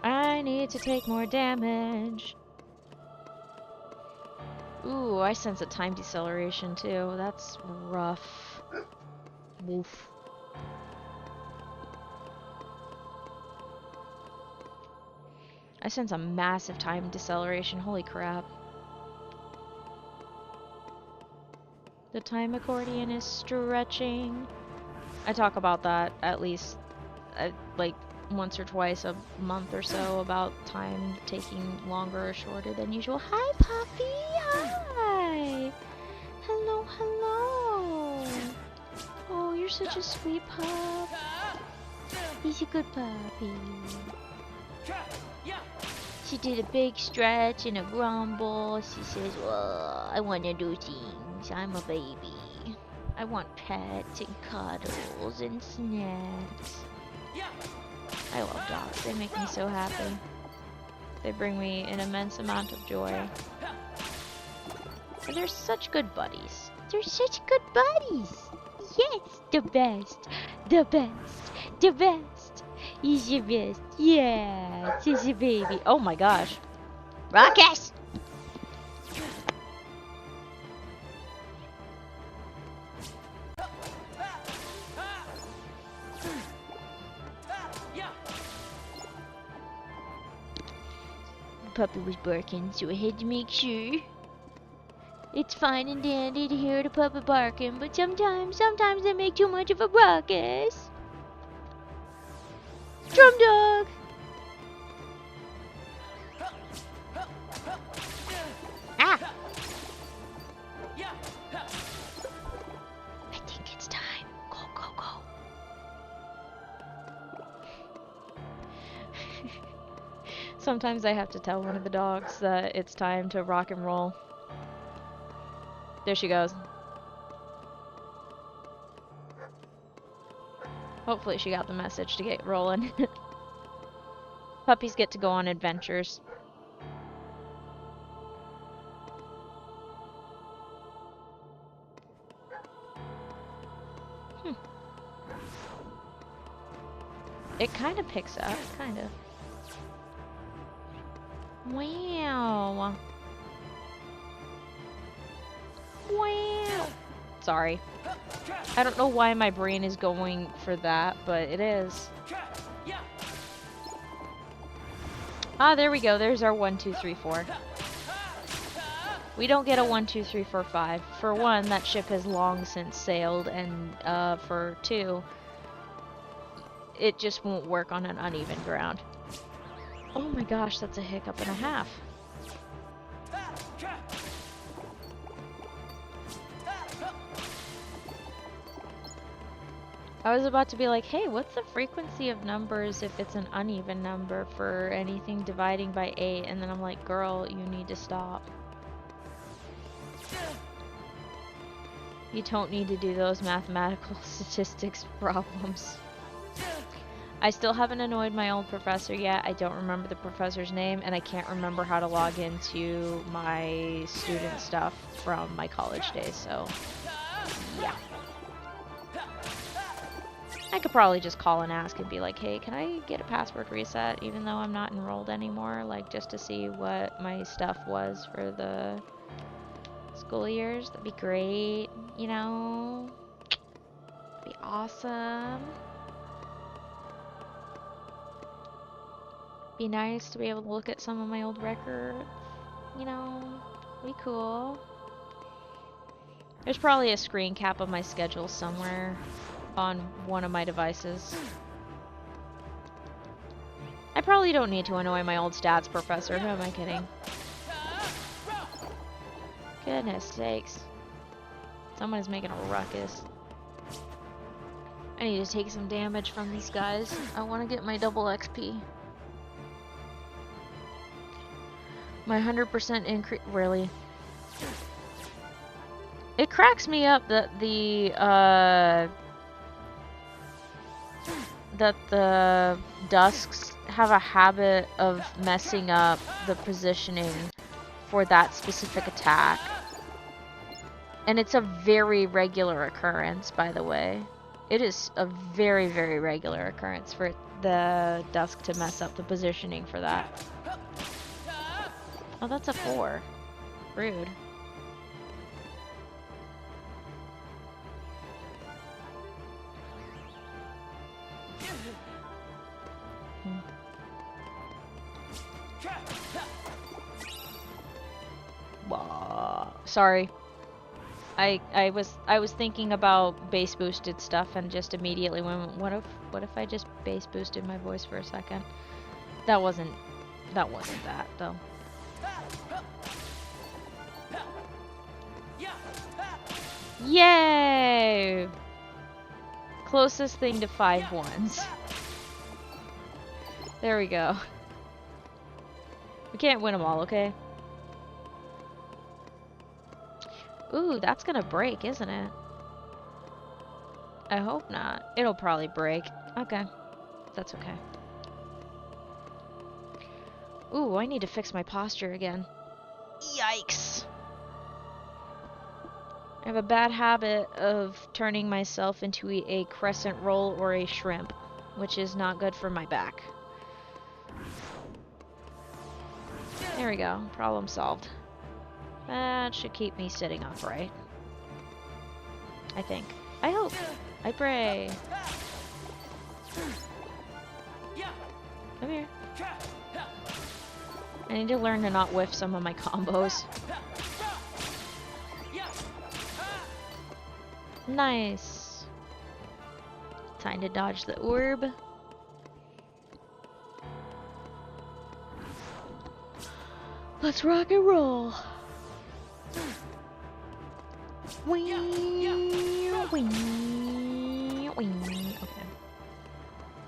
I need to take more damage. Ooh, I sense a time deceleration too. That's rough. Woof. I sense a massive time deceleration. Holy crap. The time accordion is stretching. I talk about that at least like once or twice a month or so, about time taking longer or shorter than usual. Hi, Puppy! Hi! Hello, hello! Oh, you're such a sweet pup. He's a good puppy. She did a big stretch and a grumble. She says, well, I want to do things. I'm a baby. I want pets and cuddles and snacks. I love dogs. They make me so happy. They bring me an immense amount of joy. And they're such good buddies. They're such good buddies. Yes, the best. The best. The best. He's the best. Yeah, he's a baby. Oh my gosh. Ruckus! Puppy was barking, so I had to make sure. It's fine and dandy to hear the puppy barking, but sometimes they make too much of a ruckus. Drum dog! Ah! I think it's time. Go, go, go. Sometimes I have to tell one of the dogs that it's time to rock and roll. There she goes. Hopefully she got the message to get rolling. Puppies get to go on adventures. It kind of picks up, kind of. Wow. Wow. Sorry. I don't know why my brain is going for that, but it is. Ah, there we go. There's our 1, 2, 3, 4. We don't get a 1, 2, 3, 4, 5. For one, that ship has long since sailed, and for two, it just won't work on an uneven ground. Oh my gosh, that's a hiccup and a half. I was about to be like, hey, what's the frequency of numbers if it's an uneven number for anything dividing by 8? And then I'm like, girl, you need to stop. You don't need to do those mathematical statistics problems. I still haven't annoyed my old professor yet. I don't remember the professor's name, and I can't remember how to log into my student stuff from my college days, so yeah. I could probably just call and ask and be like, hey, can I get a password reset even though I'm not enrolled anymore? Like, just to see what my stuff was for the school years. That'd be great, you know? Be awesome. Be nice to be able to look at some of my old records, you know? Be cool. There's probably a screen cap of my schedule somewhere on one of my devices. I probably don't need to annoy my old stats professor. Who am I kidding? Goodness sakes. Someone is making a ruckus. I need to take some damage from these guys. I want to get my double XP. My 100% increase. Really? It cracks me up that the Dusks have a habit of messing up the positioning for that specific attack. And it's a very regular occurrence, by the way. It is a very, very regular occurrence for the Dusk to mess up the positioning for that. Oh, that's a 4. Rude. Sorry. I was thinking about base boosted stuff and just immediately went, what if I just base boosted my voice for a second? That wasn't that though. Yay! Closest thing to 5 ones. There we go. We can't win them all, okay? Ooh, that's gonna break, isn't it? I hope not. It'll probably break. Okay. That's okay. Ooh, I need to fix my posture again. Yikes! I have a bad habit of turning myself into a crescent roll or a shrimp, which is not good for my back. There we go. Problem solved. That should keep me sitting upright. I think. I hope. I pray. Come here. I need to learn to not whiff some of my combos. Nice. Time to dodge the orb. Let's rock and roll. Wee, wee, wee. Okay.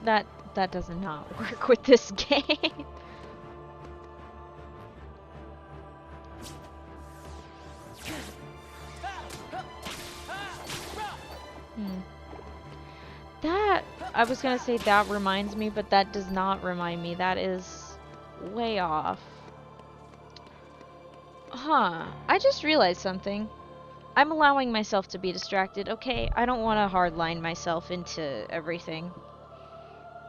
That does not work with this game. That, I was gonna say that reminds me, but that does not remind me. That is way off. Huh. I just realized something. I'm allowing myself to be distracted. Okay, I don't want to hardline myself into everything.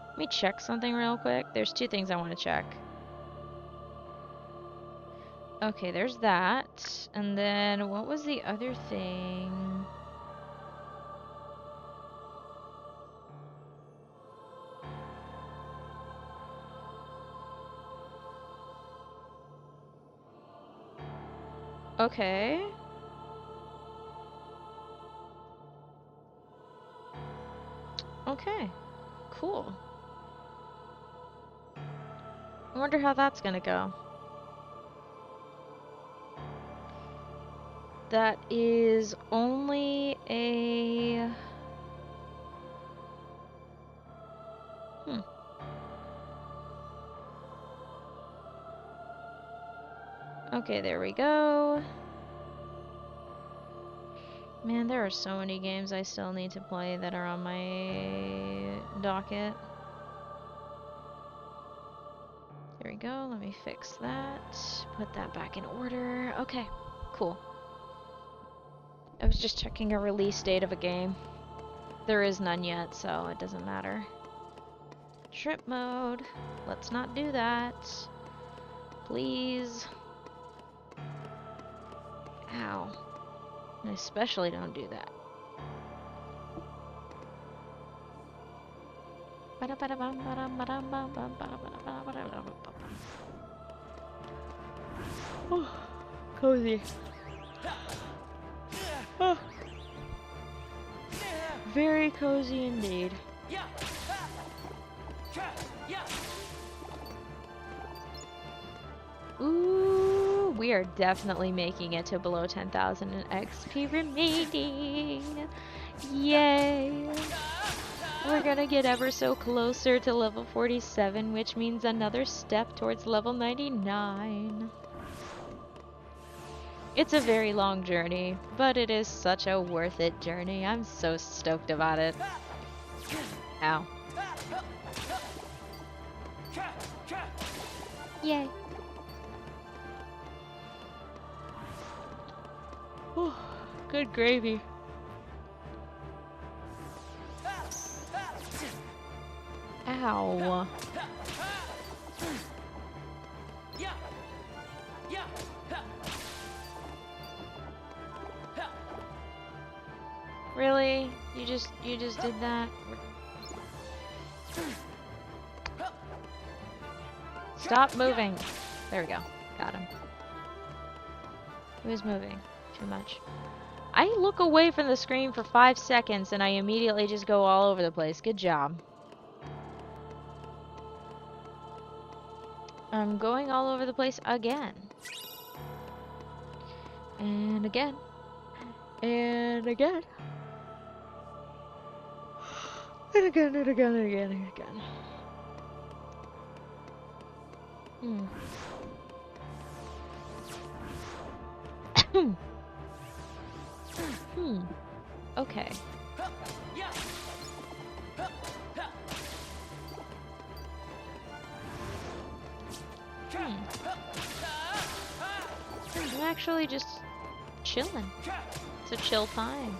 Let me check something real quick. There's 2 things I want to check. Okay, there's that. And then, what was the other thing? Okay. Okay. Cool. I wonder how that's gonna go. That is only a... Okay, there we go. Man, there are so many games I still need to play that are on my docket. There we go, let me fix that. Put that back in order. Okay, cool. I was just checking a release date of a game. There is none yet, so it doesn't matter. Shrimp mode. Let's not do that. Please. Ow. I especially don't do that. Oh, cozy. Oh. Very cozy indeed. Ooh, we are definitely making it to below 10,000 in XP remaining. Yay! We're gonna get ever so closer to level 47, which means another step towards level 99. It's a very long journey, but it is such a worth it journey. I'm so stoked about it. Ow. Yay. Whew, good gravy. Ow. Really? You just did that? Stop moving. There we go. Got him. He was moving too much. I look away from the screen for 5 seconds and I immediately just go all over the place. Good job. I'm going all over the place again. And again. And again. And again, and again, and again, and again. Okay. I'm actually just chilling. It's a chill time.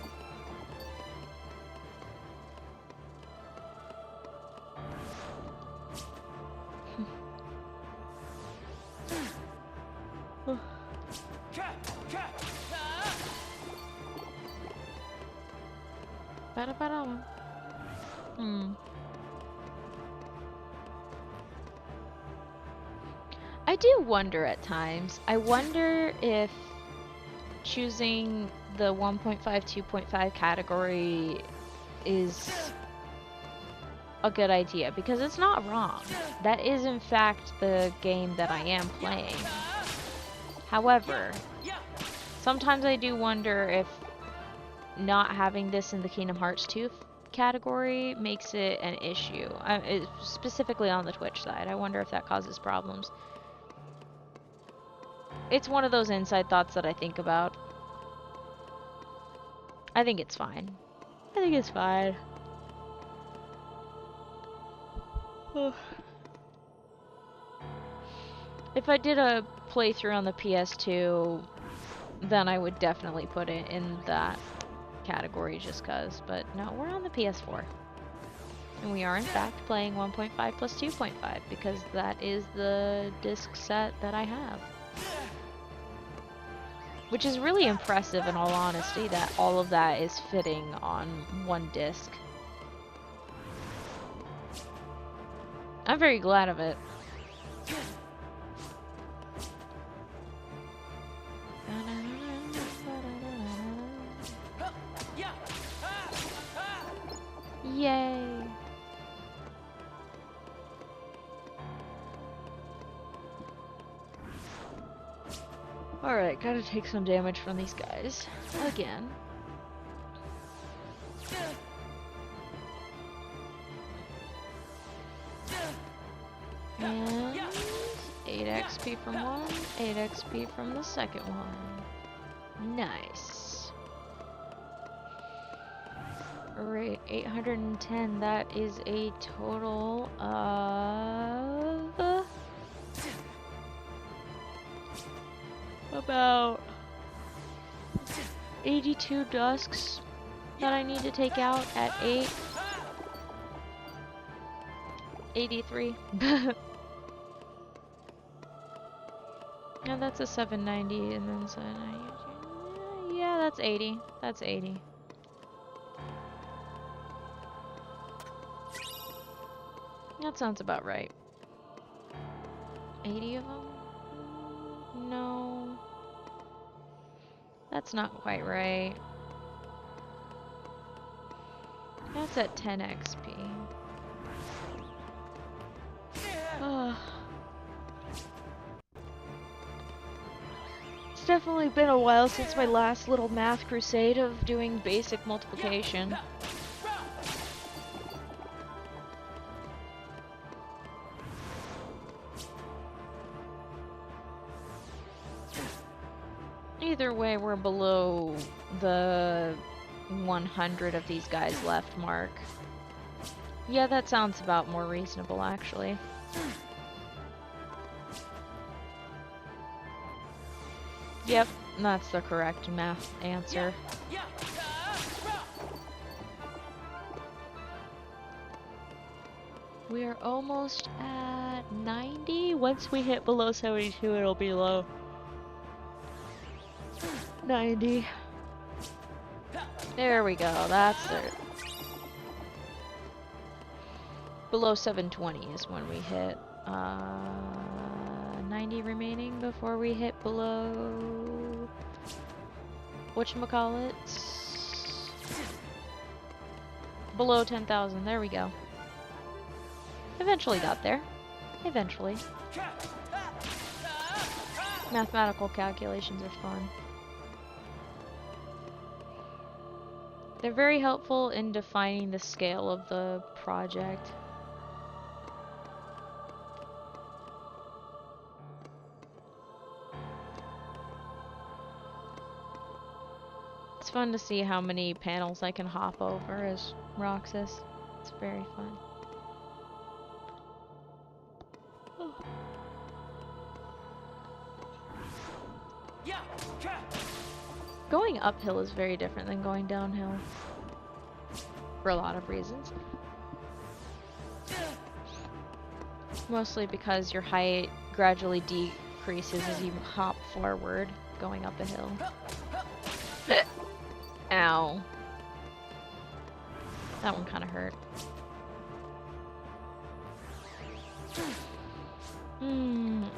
I do wonder at times. I wonder if choosing the 1.5, 2.5 category is a good idea, because it's not wrong. That is in fact the game that I am playing. However, sometimes I do wonder if not having this in the Kingdom Hearts 2 category makes it an issue. Specifically on the Twitch side. I wonder if that causes problems. It's one of those inside thoughts that I think about. I think it's fine. I think it's fine. If I did a playthrough on the PS2, then I would definitely put it in that category just cause. But no, we're on the PS4. And we are in fact playing 1.5 plus 2.5 because that is the disc set that I have. Which is really impressive in all honesty, that all of that is fitting on one disc. I'm very glad of it. Yay! Alright, gotta take some damage from these guys. Again. And 8 XP from one, 8 XP from the second one. Nice. Alright, 810. That is a total of about 82 dusks that I need to take out at 83. Yeah, that's a 790, and then 790. Yeah, that's 80. That's 80. That sounds about right. 80 of them? No. That's not quite right. That's at 10 XP. Ugh. It's definitely been a while since my last little math crusade of doing basic multiplication. Either way, we're below the 100 of these guys left mark. Yeah, that sounds about more reasonable, actually. Yep, that's the correct math answer. We are almost at 90. Once we hit below 72, it'll be low. 90. There we go, that's it. Below 720 is when we hit 90 remaining before we hit below whatchamacallit? Below 10,000, there we go. Eventually got there. Eventually. Mathematical calculations are fun. They're very helpful in defining the scale of the project. It's fun to see how many panels I can hop over as Roxas. It's very fun. Going uphill is very different than going downhill. For a lot of reasons. Mostly because your height gradually decreases as you hop forward going up a hill. Ow. That one kind of hurt.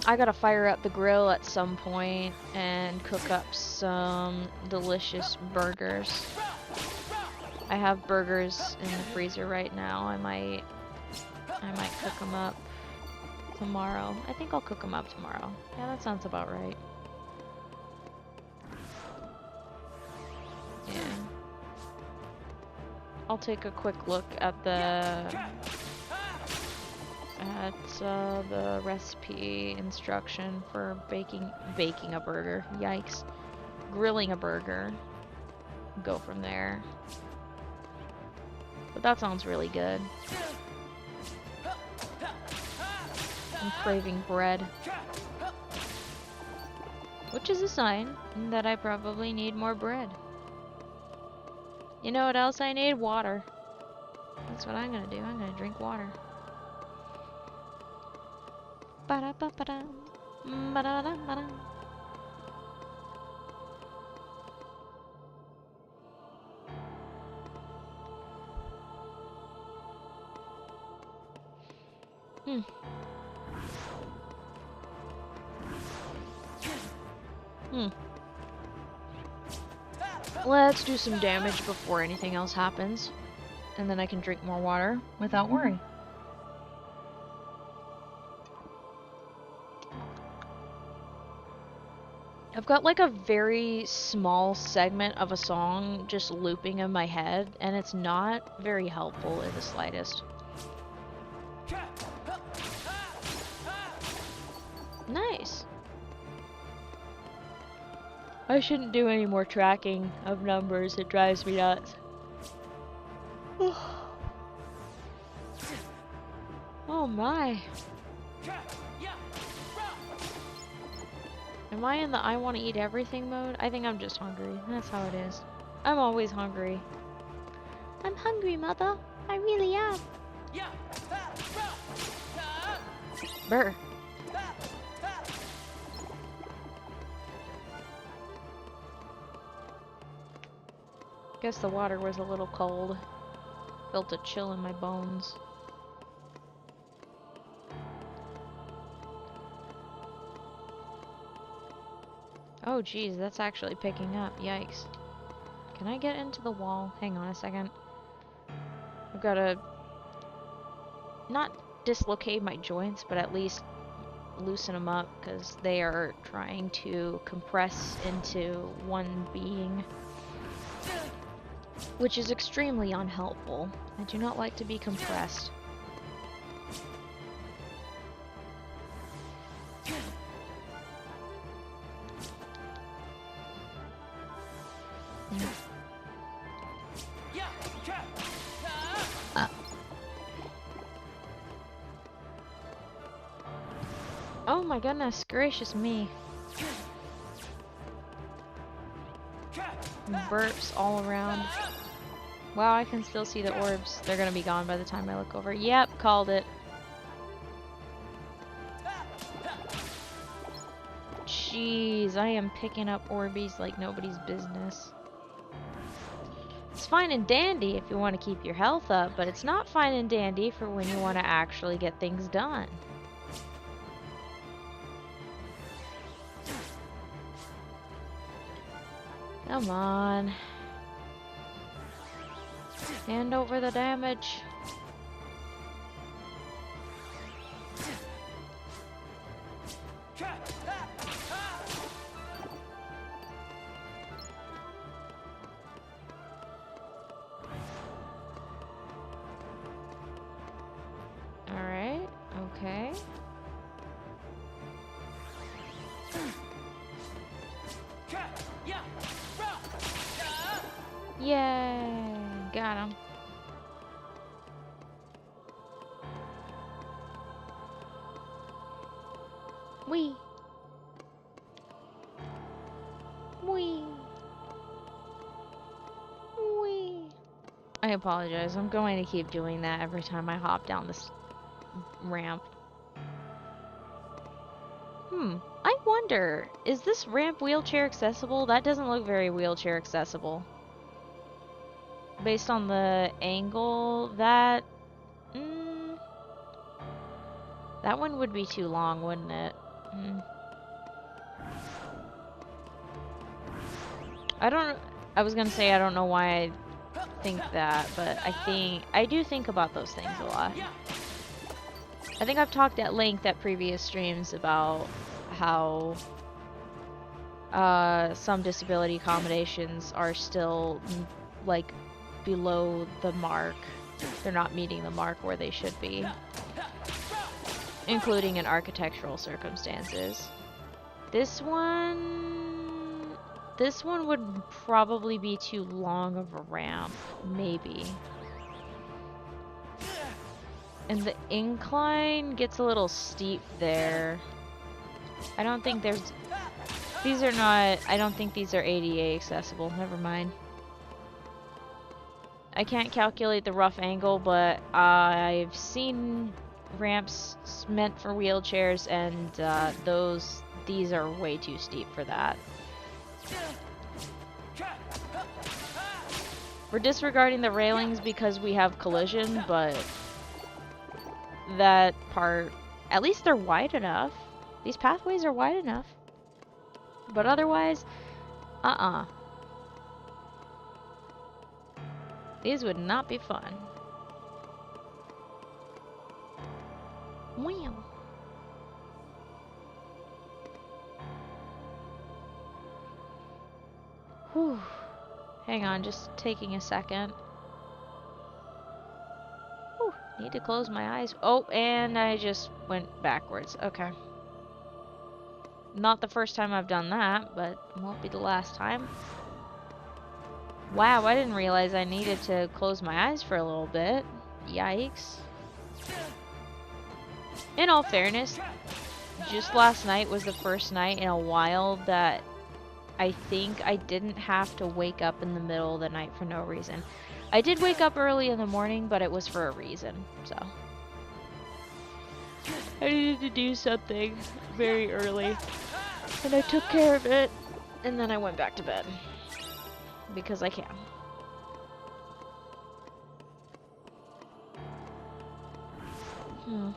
I gotta fire up the grill at some point and cook up some delicious burgers. I have burgers in the freezer right now. I might cook them up tomorrow. I think I'll cook them up tomorrow. Yeah, that sounds about right. Yeah. I'll take a quick look at the recipe instruction for baking a burger. Yikes. Grilling a burger. Go from there. But that sounds really good. I'm craving bread. Which is a sign that I probably need more bread. You know what else I need? Water. That's what I'm gonna do. I'm gonna drink water. Ba-da-ba-ba-da. Ba-da-da-ba-da. Let's do some damage before anything else happens. And then I can drink more water without worry. I've got like a very small segment of a song just looping in my head, and it's not very helpful in the slightest. Nice. I shouldn't do any more tracking of numbers, it drives me nuts. Oh my. Am I in the I want to eat everything mode? I think I'm just hungry. That's how it is. I'm always hungry. I'm hungry, Mother. I really am. Brr. Guess the water was a little cold. Felt a chill in my bones. Oh geez, that's actually picking up. Yikes. Can I get into the wall? Hang on a second. I've got to not dislocate my joints, but at least loosen them up, because they are trying to compress into one being, which is extremely unhelpful. I do not like to be compressed. Oh my goodness gracious me. Burps all around. Wow, I can still see the orbs. They're gonna be gone by the time I look over. Yep, called it. Jeez, I am picking up Orbeez like nobody's business. It's fine and dandy if you want to keep your health up, but it's not fine and dandy for when you want to actually get things done. Come on. Hand over the damage. Alright, okay. Yay! Got him. Wee! Wee! Wee! I apologize. I'm going to keep doing that every time I hop down this ramp. I wonder, is this ramp wheelchair accessible? That doesn't look very wheelchair accessible. Based on the angle, that one would be too long, wouldn't it? I was gonna say I don't know why I think that, but I do think about those things a lot. I think I've talked at length at previous streams about how some disability accommodations are still like below the mark. They're not meeting the mark where they should be, including in architectural circumstances. This one would probably be too long of a ramp, maybe. And the incline gets a little steep there. I don't think these are ADA accessible. Never mind. I can't calculate the rough angle, but I've seen ramps meant for wheelchairs, and these are way too steep for that. We're disregarding the railings because we have collision, but that part, at least they're wide enough. These pathways are wide enough. But otherwise, these would not be fun. Wow. Whew. Hang on, just taking a second. Whew. Need to close my eyes. Oh, and I just went backwards. Okay. Not the first time I've done that, but won't be the last time. Wow, I didn't realize I needed to close my eyes for a little bit. Yikes. In all fairness, just last night was the first night in a while that I think I didn't have to wake up in the middle of the night for no reason. I did wake up early in the morning, but it was for a reason, so. I needed to do something very early, and I took care of it, and then I went back to bed. Because I can. Hmm.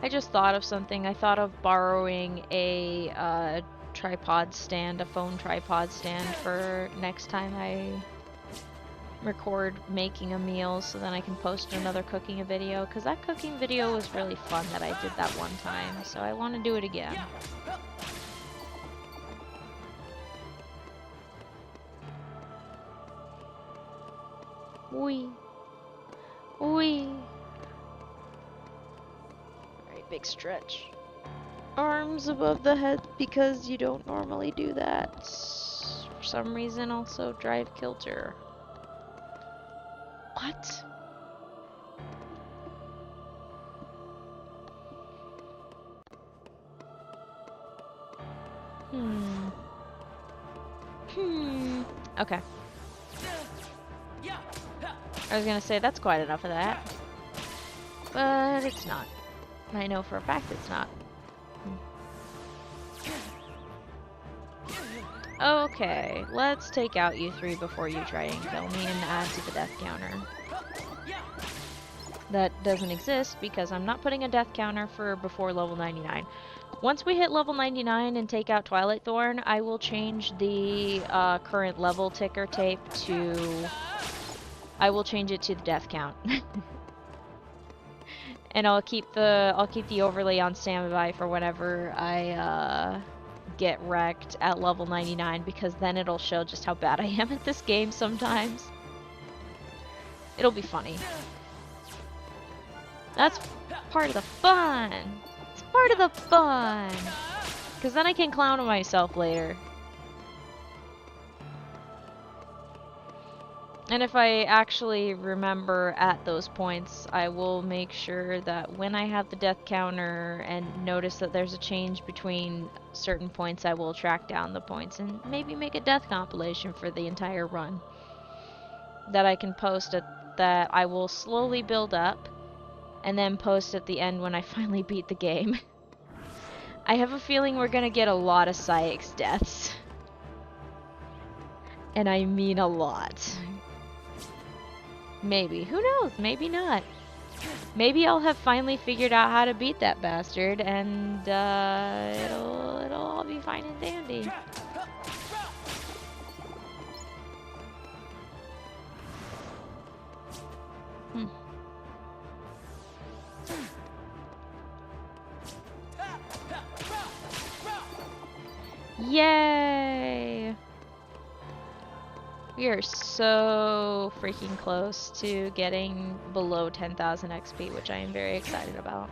I just thought of something. I thought of borrowing a tripod stand, a phone tripod stand for next time I record making a meal, so then I can post another cooking video, because that cooking video was really fun that I did that one time, so I want to do it again. Wee. Wee. Alright, big stretch. Arms above the head, because you don't normally do that. For some reason, also drive kilter. What? Okay. I was gonna say, that's quite enough of that. But it's not. I know for a fact it's not. Okay, let's take out you three before you try and kill me and add to the death counter. That doesn't exist because I'm not putting a death counter for before level 99. Once we hit level 99 and take out Twilight Thorn, I will change the current level ticker tape to... I will change it to the death count. And I'll keep the overlay on standby for whenever I get wrecked at level 99, because then it'll show just how bad I am at this game sometimes. It'll be funny. That's part of the fun. It's part of the fun. Because then I can clown on myself later. And if I actually remember at those points, I will make sure that when I have the death counter and notice that there's a change between certain points, I will track down the points and maybe make a death compilation for the entire run. That I can post that I will slowly build up and then post at the end when I finally beat the game. I have a feeling we're gonna get a lot of Saïx deaths. And I mean a lot. Maybe. Who knows? Maybe not. Maybe I'll have finally figured out how to beat that bastard, and it'll all be fine and dandy. Yay! We are so freaking close to getting below 10,000 XP, which I am very excited about.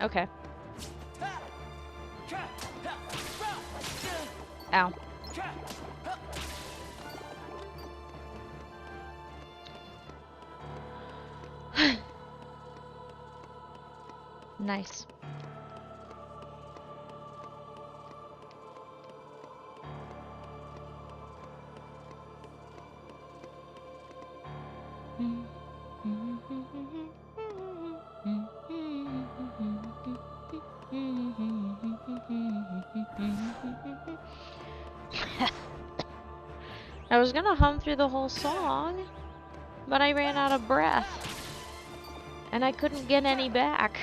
Okay. Ow. Nice. I was gonna hum through the whole song, but I ran out of breath. And I couldn't get any back.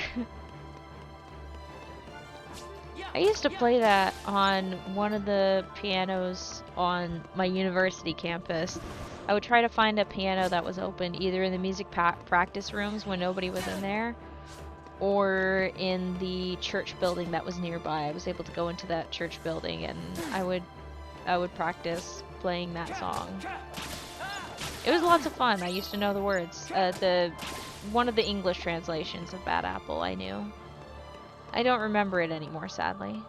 I used to play that on one of the pianos on my university campus. I would try to find a piano that was open either in the music practice rooms when nobody was in there, or in the church building that was nearby. I was able to go into that church building and I would practice playing that song. It was lots of fun. I used to know the words. One of the English translations of Bad Apple I knew. I don't remember it anymore, sadly.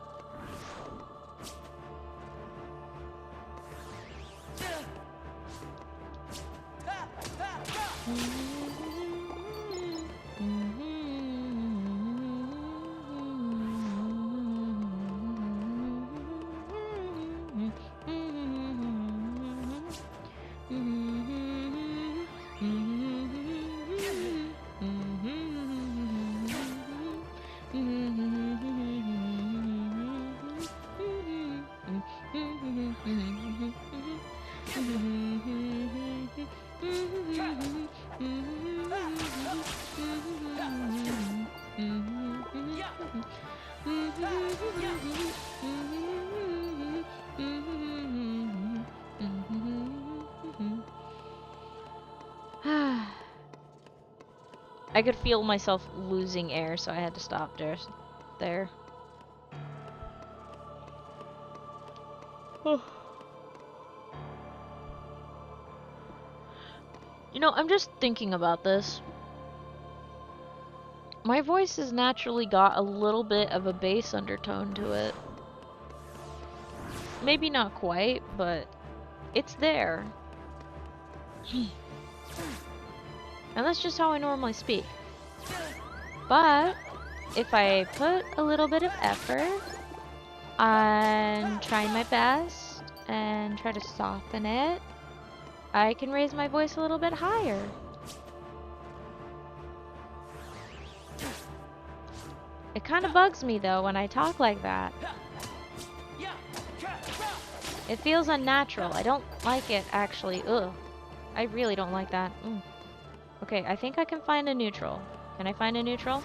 I could feel myself losing air, so I had to stop there. You know, I'm just thinking about this. My voice has naturally got a little bit of a bass undertone to it. Maybe not quite, but it's there. And that's just how I normally speak. But if I put a little bit of effort and try my best and try to soften it, I can raise my voice a little bit higher. It kind of bugs me though when I talk like that. It feels unnatural. I don't like it actually. Ugh. I really don't like that. Okay, I think I can find a neutral. Can I find a neutral?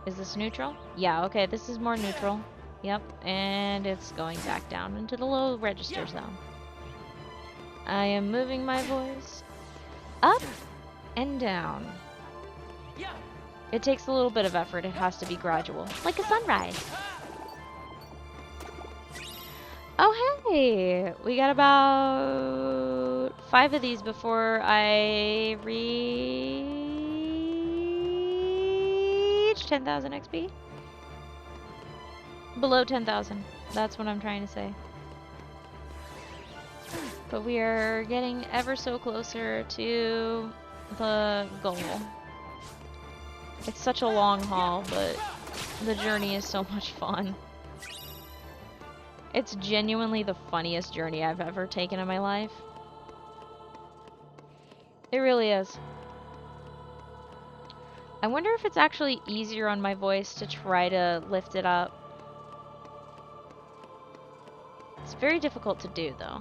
Is this neutral? Yeah, okay, this is more neutral. Yep, and it's going back down into the low registers now. I am moving my voice up and down. It takes a little bit of effort. It has to be gradual, like a sunrise. Oh, hey! We got about 5 of these before I reach 10,000 XP. Below 10,000. That's what I'm trying to say. But we are getting ever so closer to the goal. It's such a long haul, but the journey is so much fun. It's genuinely the funniest journey I've ever taken in my life. It really is. I wonder if it's actually easier on my voice to try to lift it up. It's very difficult to do, though.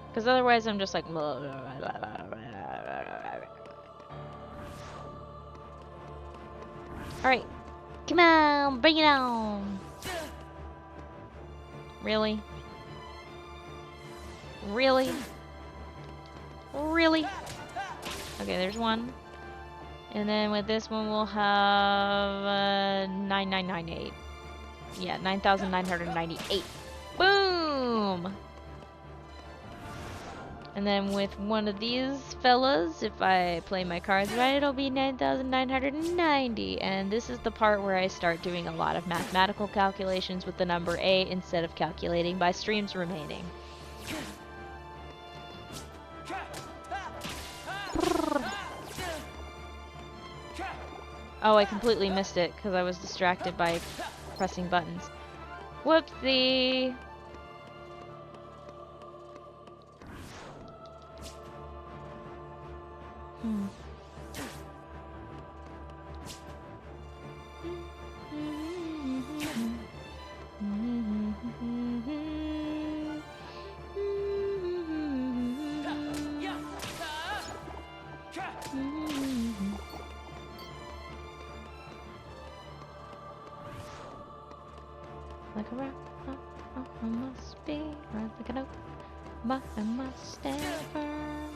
Because otherwise I'm just like... Alright. Come on, bring it on. Really? Really? Really? Okay, there's one. And then with this one we'll have 9998. Yeah, 9,998. Boom! And then with one of these fellas, if I play my cards right, it'll be 9,990. And this is the part where I start doing a lot of mathematical calculations with the number 8 instead of calculating by streams remaining. Oh, I completely missed it because I was distracted by pressing buttons. Whoopsie! Like a rock, I must be right like an oak, but I must stand firm.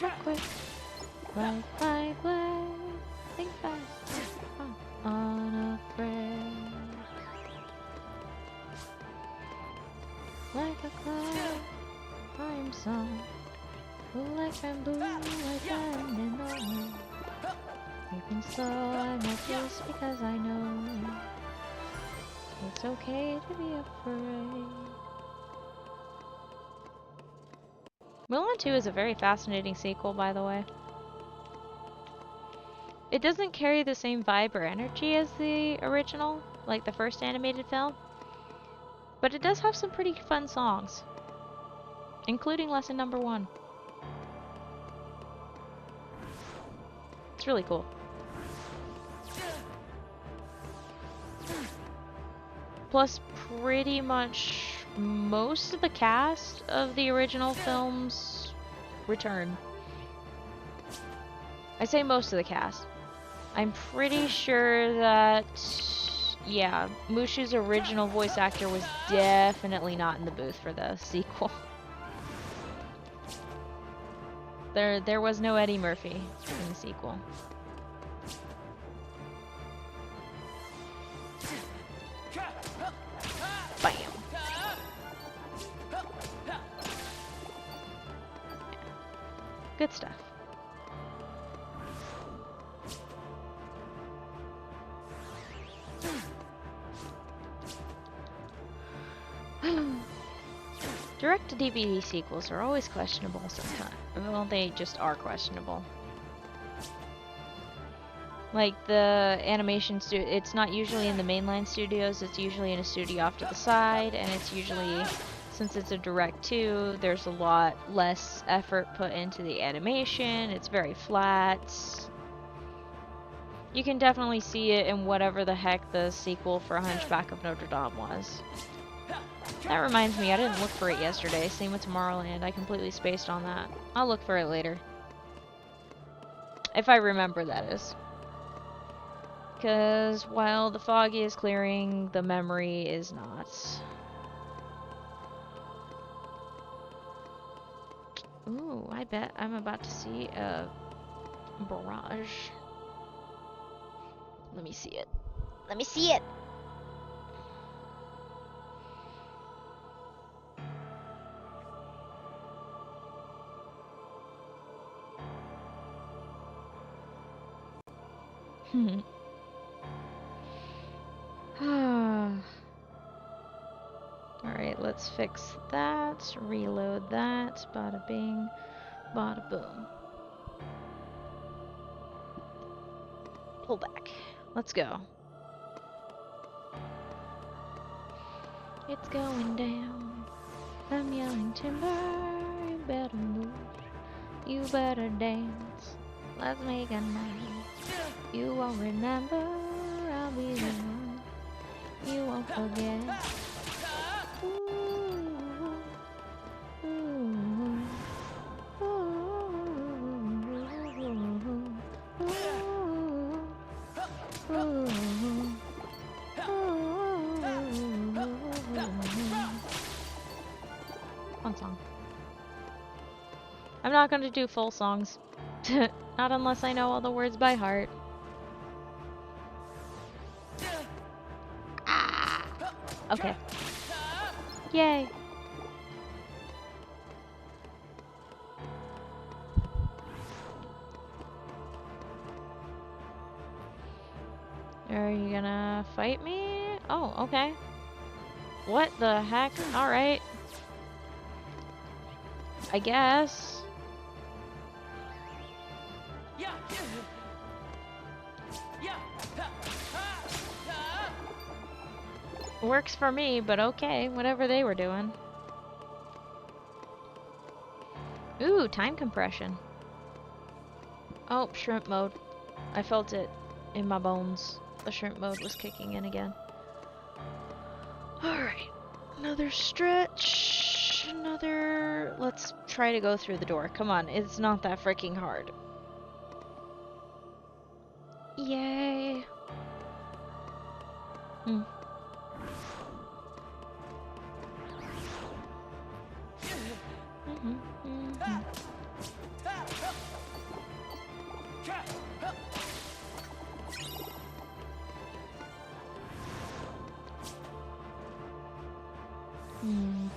Real quick. Like, think fast, unafraid. Like a cloud, I'm song. Like bamboo, like diamond in the wind. Even so, I'm at peace because I know it's okay to be afraid. Mulan 2 is a very fascinating sequel, by the way. It doesn't carry the same vibe or energy as the original, like the first animated film, but it does have some pretty fun songs, including Lesson Number 1. It's really cool. Plus, pretty much most of the cast of the original films return. I say most of the cast. I'm pretty sure that, yeah, Mushu's original voice actor was definitely not in the booth for the sequel. There was no Eddie Murphy in the sequel. Bam. Good stuff. Direct-to-DVD sequels are always questionable sometimes. Well, they just are questionable. Like the animation studio, it's not usually in the mainline studios, it's usually in a studio off to the side, and it's usually, since it's a direct-to, there's a lot less effort put into the animation, it's very flat. You can definitely see it in whatever the heck the sequel for Hunchback of Notre Dame was. That reminds me, I didn't look for it yesterday. Same with Tomorrowland. I completely spaced on that. I'll look for it later. If I remember, that is. Because while the fog is clearing, the memory is not. Ooh, I bet I'm about to see a barrage. Let me see it. Let me see it! Alright, let's fix that, reload that, bada bing, bada boom. Pull back. Let's go. It's going down. I'm yelling timber, you better move. You better dance. Let's make a night. You won't remember, I'll be the one. You won't forget. One song. I'm not gonna do full songs. Not unless I know all the words by heart. Ah! Okay. Yay! Are you gonna fight me? Oh, okay. What the heck? Alright. I guess. Works for me, but okay, whatever they were doing. Ooh, time compression. Oh, shrimp mode. I felt it in my bones. The shrimp mode was kicking in again. Alright. Another stretch. Another... Let's try to go through the door. Come on, it's not that freaking hard. Yay. Hmm.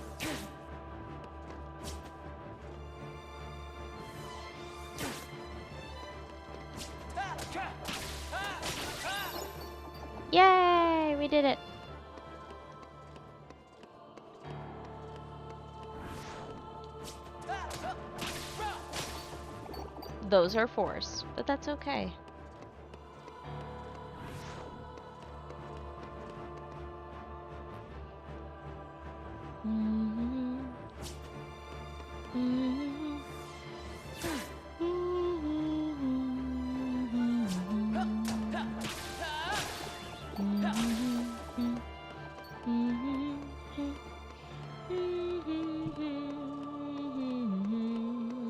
Yay! We did it! Those are force, but that's okay.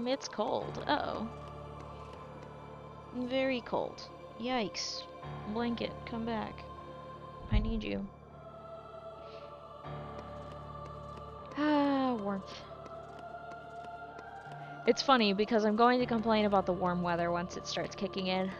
It's cold. Uh-oh. Very cold. Yikes. Blanket, come back. I need you. Ah, warmth. It's funny because I'm going to complain about the warm weather once it starts kicking in.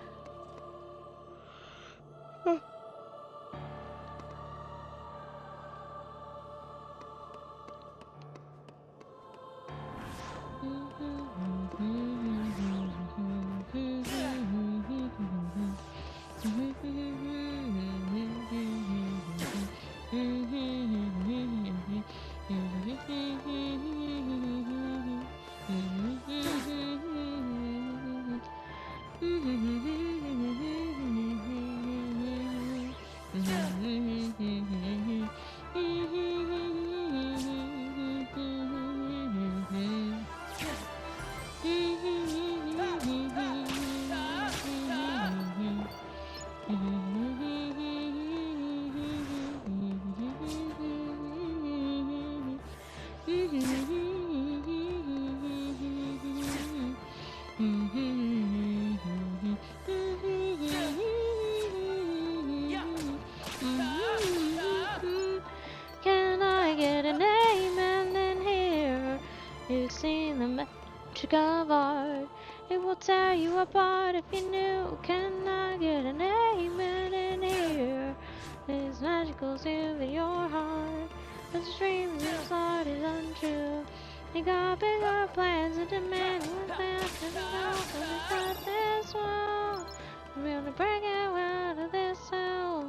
Can I get an amen in here? You've seen the magic of art. It will tear you apart if you knew. Can I get an amen in here? This magical seal in your heart. The dream you thought is untrue. You got bigger plans and demand one fast and enough. And it's not this one. I'm gonna break you out of this cell.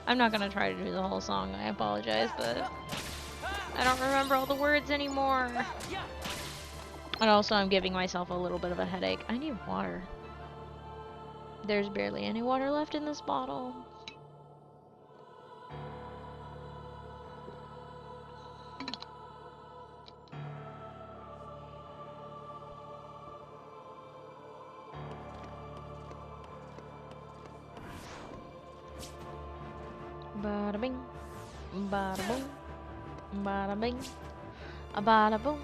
I'm not gonna try to do the whole song, I apologize, but I don't remember all the words anymore. And also I'm giving myself a little bit of a headache. I need water. There's barely any water left in this bottle. Bada bing, bada boom, bada bing, a bada boom,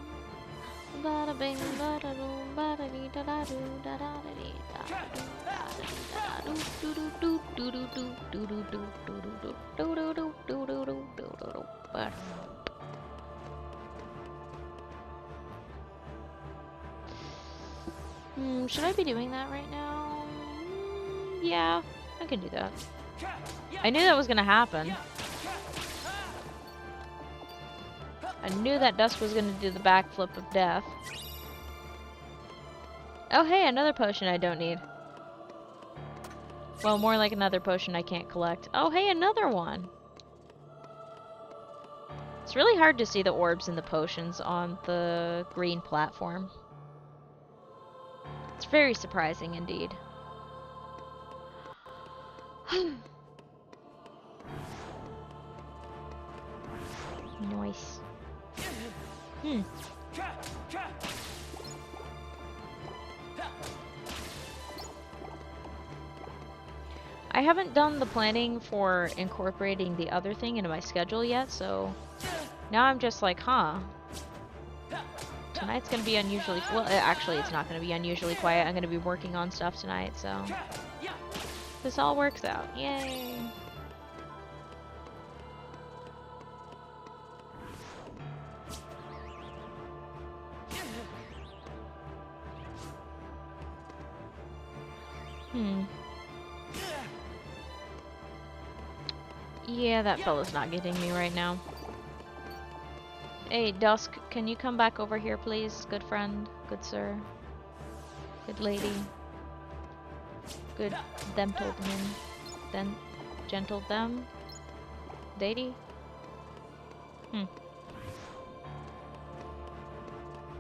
bada bing, bada boom, bada dee da da do da da da dee da do da da dee da do do do do Should I be doing that right now? Yeah, I can do that. I knew that was gonna happen. I knew that Dusk was gonna do the backflip of death. Oh hey, another potion I don't need. Well, more like another potion I can't collect. Oh hey, another one! It's really hard to see the orbs and the potions on the green platform. It's very surprising indeed. Nice. I haven't done the planning for incorporating the other thing into my schedule yet, so now I'm just like, huh. Tonight's gonna be unusually... Well, actually, it's not gonna be unusually quiet. I'm gonna be working on stuff tonight, so... This all works out. Yay! Yeah, that fella's not getting me right now. Hey, Dusk, can you come back over here, please? Good friend, good sir, good lady, good gentleman, then gentle them, lady.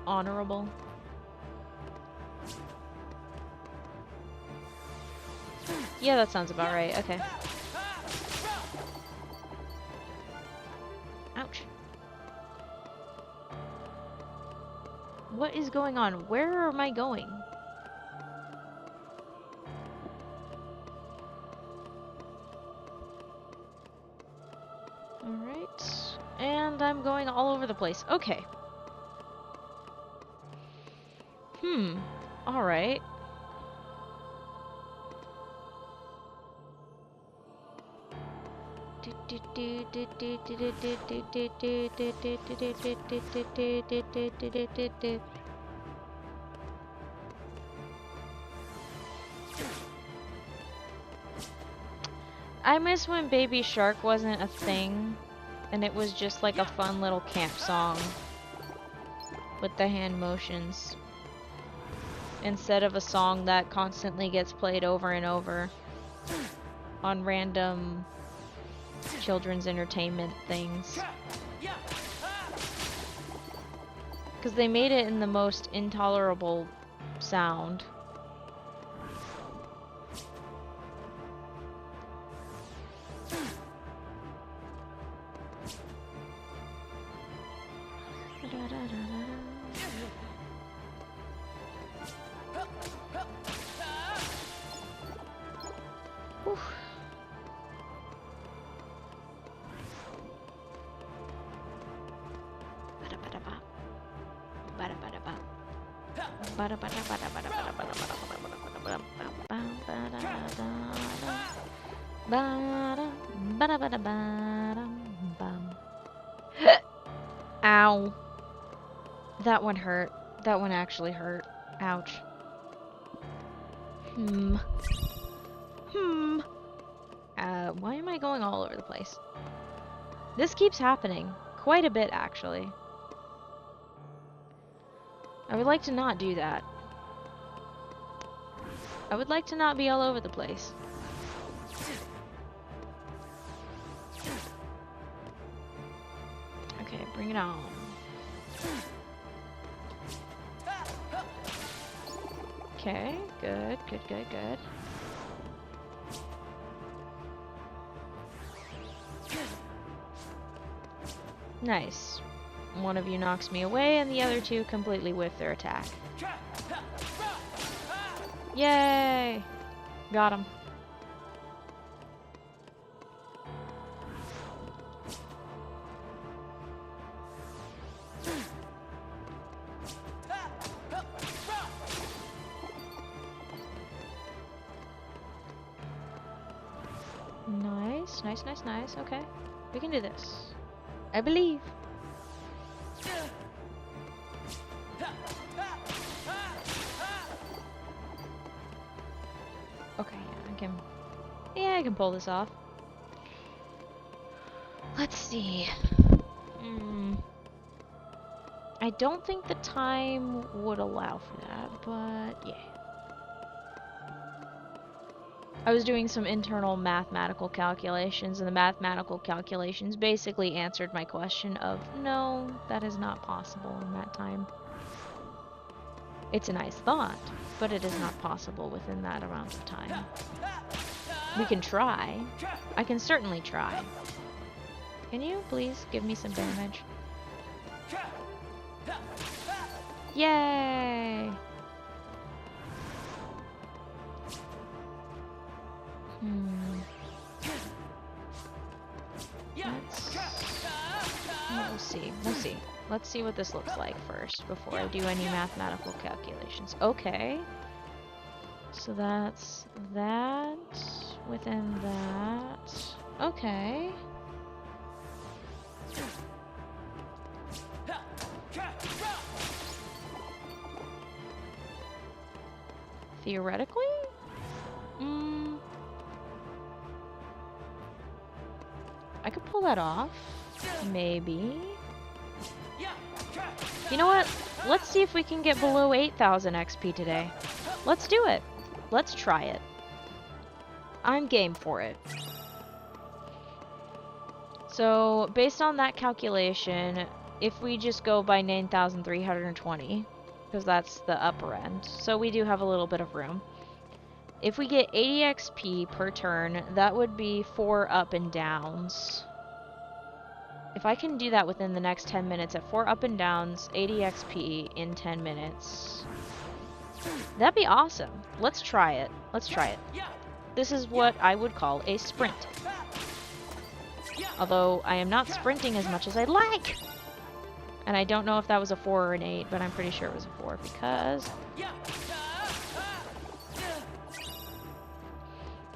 Honorable. Yeah, that sounds about right. Okay. Ouch. What is going on? Where am I going? Alright. And I'm going all over the place. Okay. Alright. I miss when Baby Shark wasn't a thing, and it was just like a fun little camp song with the hand motions, instead of a song that constantly gets played over and over on random children's entertainment things. Because they made it in the most intolerable sound. Ow. That one hurt. That one actually hurt. Ouch. Why am I going all over the place? This keeps happening. Quite a bit, actually. I would like to not do that. I would like to not be all over the place. Okay, bring it on. Okay, good, good, good, good. Nice. One of you knocks me away, and the other two completely whiff their attack. Yay! Got him. Nice, nice, nice, nice. Okay. We can do this. I believe. Okay, yeah, I can pull this off. Let's see. I don't think the time would allow for that, but yeah. I was doing some internal mathematical calculations, and the mathematical calculations basically answered my question of, no, that is not possible in that time. It's a nice thought, but it is not possible within that amount of time. We can try. I can certainly try. Can you please give me some damage? Yay! We'll see. We'll see. Let's see what this looks like first before I do any mathematical calculations. Okay. So that's that. Within that. Okay. Theoretically? I could pull that off. Maybe. You know what? Let's see if we can get below 8,000 XP today. Let's do it. Let's try it. I'm game for it. So, based on that calculation, if we just go by 9,320, because that's the upper end, so we do have a little bit of room. If we get 80 XP per turn, that would be 4 up and downs. If I can do that within the next 10 minutes at 4 up and downs, 80 XP in 10 minutes, that'd be awesome. Let's try it. Let's try it. This is what I would call a sprint. Although I am not sprinting as much as I'd like. And I don't know if that was a 4 or an 8, but I'm pretty sure it was a 4 because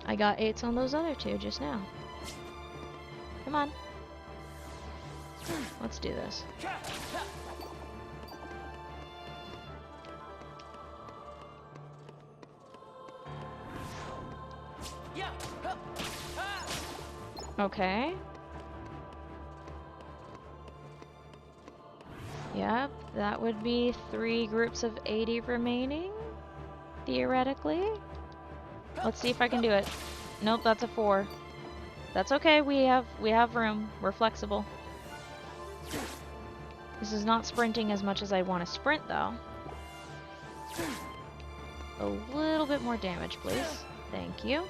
I got 8s on those other two just now. Come on. Let's do this. Okay. Yep, that would be 3 groups of 80 remaining, theoretically. Let's see if I can do it. Nope, that's a 4. That's okay, we have room. We're flexible. This is not sprinting as much as I want to sprint, though. A little bit more damage, please. Thank you.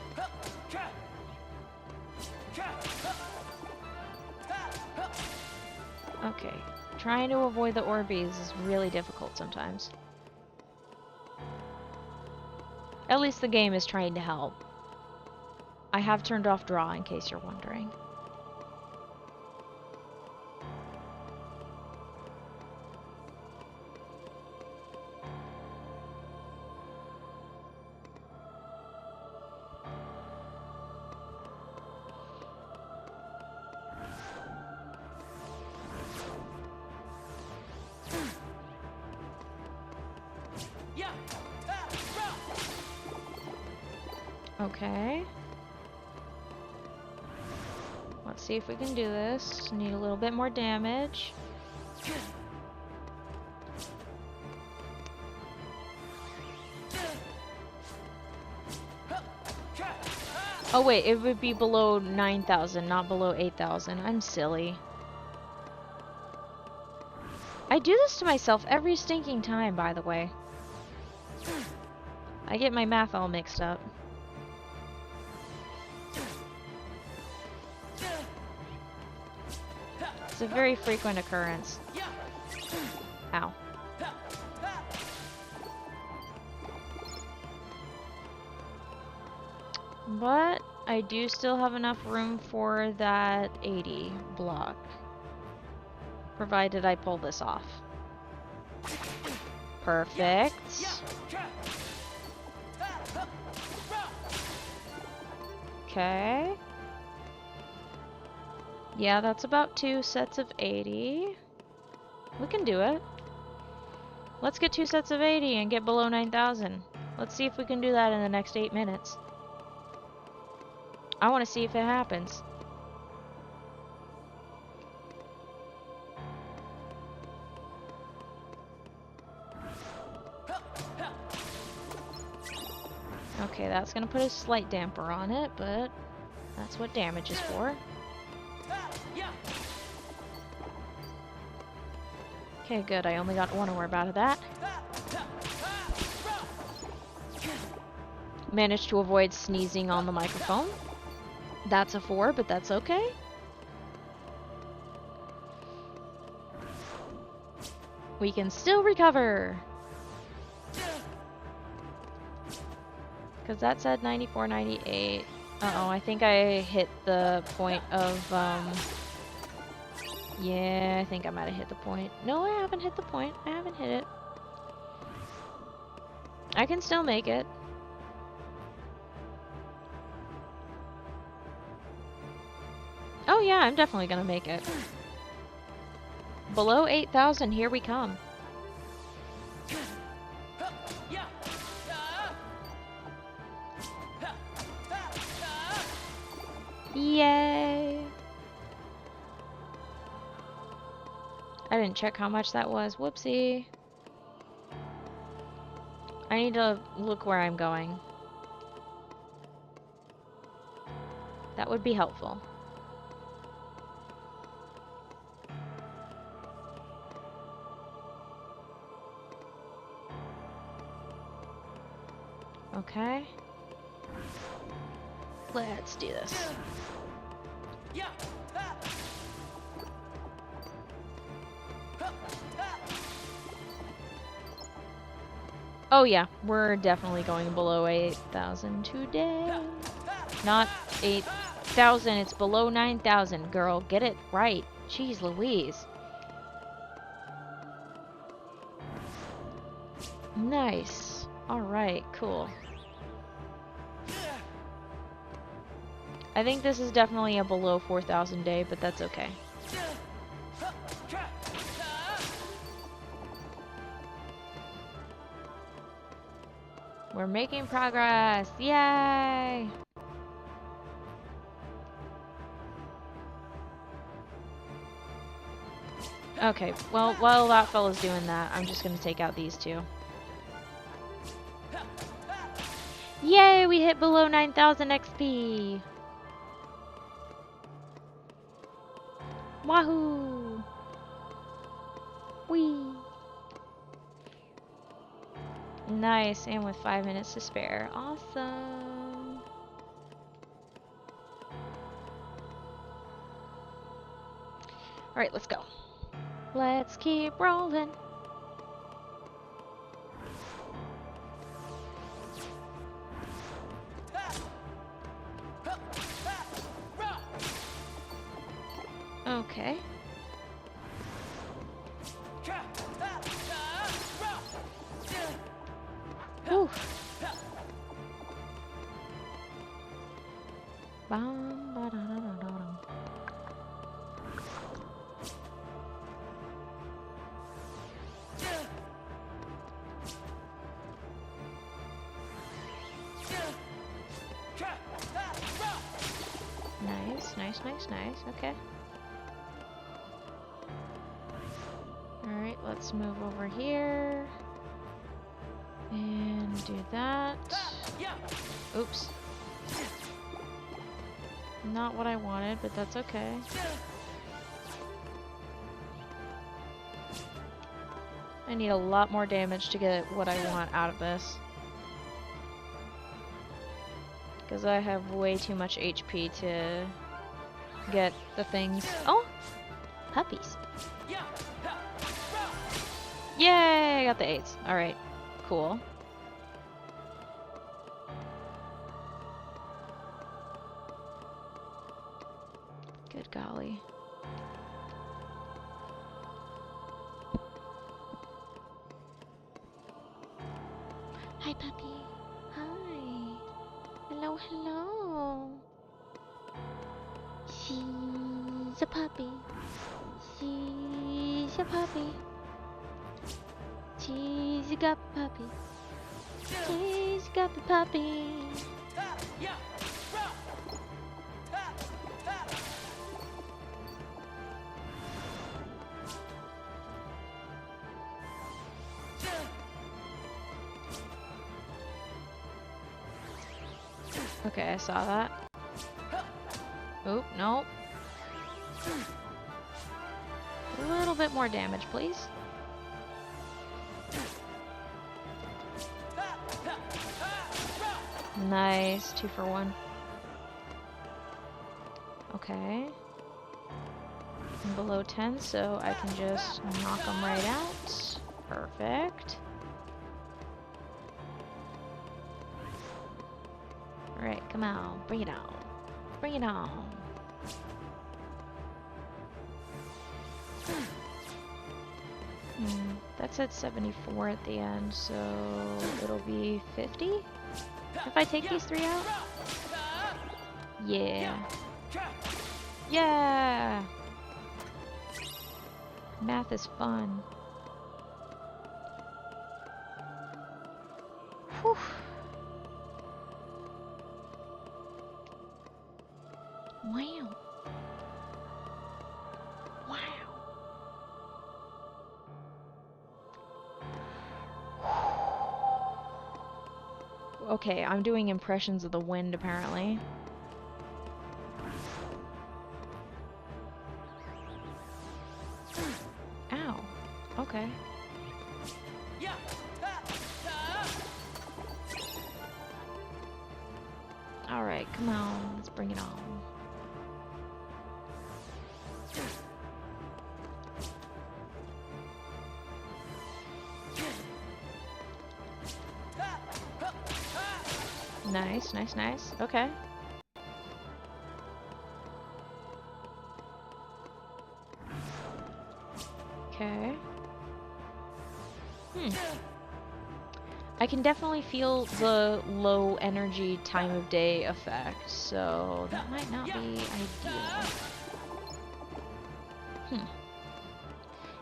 Okay. Trying to avoid the Orbeez is really difficult sometimes. At least the game is trying to help. I have turned off draw in case you're wondering. Okay. Let's see if we can do this. Need a little bit more damage. Oh wait, it would be below 9,000, not below 8,000. I'm silly. I do this to myself every stinking time, by the way. I get my math all mixed up. It's a very frequent occurrence. Ow. But I do still have enough room for that 80 block. Provided I pull this off. Perfect. Okay. Yeah, that's about 2 sets of 80. We can do it. Let's get 2 sets of 80 and get below 9,000. Let's see if we can do that in the next 8 minutes. I want to see if it happens. Okay, that's gonna put a slight damper on it, but that's what damage is for. Okay, good. I only got 1 orb out of that. Managed to avoid sneezing on the microphone. That's a 4, but that's okay. We can still recover! Because that said 94, 98. Uh-oh, I think I hit the point of, yeah, I think I might have hit the point. No, I haven't hit the point. I haven't hit it. I can still make it. Oh yeah, I'm definitely gonna make it. Below 8,000, here we come. Yay! I didn't check how much that was. Whoopsie. I need to look where I'm going. That would be helpful. Okay. Let's do this. Oh yeah, we're definitely going below 8,000 today. Not 8,000, it's below 9,000, girl. Get it right. Jeez Louise. Nice. Alright, cool. I think this is definitely a below 4,000 day, but that's okay. We're making progress! Yay! Okay, well, while that fella's doing that, I'm just gonna take out these two. Yay! We hit below 9,000 XP! Wahoo! Whee! Nice, and with 5 minutes to spare. Awesome! Alright, let's go. Let's keep rolling. Okay. Whew. Bum, ba, da, da, da, da, da. Nice, nice, nice, nice. Okay. Alright, let's move over here. And do that. Oops. Not what I wanted, but that's okay. I need a lot more damage to get what I want out of this. Because I have way too much HP to get the things. Oh! Puppies. Yay! I got the 8s. Alright. Cool. Good golly. Hi, puppy. Hi. Hello, hello. Sheesh. She's a puppy. She's a puppy. She's a guppy puppy. She's a guppy puppy. Okay, I saw that. Oop, nope. A little bit more damage, please. Nice, 2 for 1. Okay. I'm below 10, so I can just knock them right out. Perfect. Alright, come on, bring it on. Bring it on. That's at 74 at the end, so it'll be 50? If I take these 3 out? Yeah. Yeah! Math is fun. Whew. Wow. Wow. Okay, I'm doing impressions of the wind apparently. Ow. Okay. Alright, come on, let's bring it on. Nice, nice, nice. Okay. Okay. I can definitely feel the low energy time of day effect, so that might not be ideal.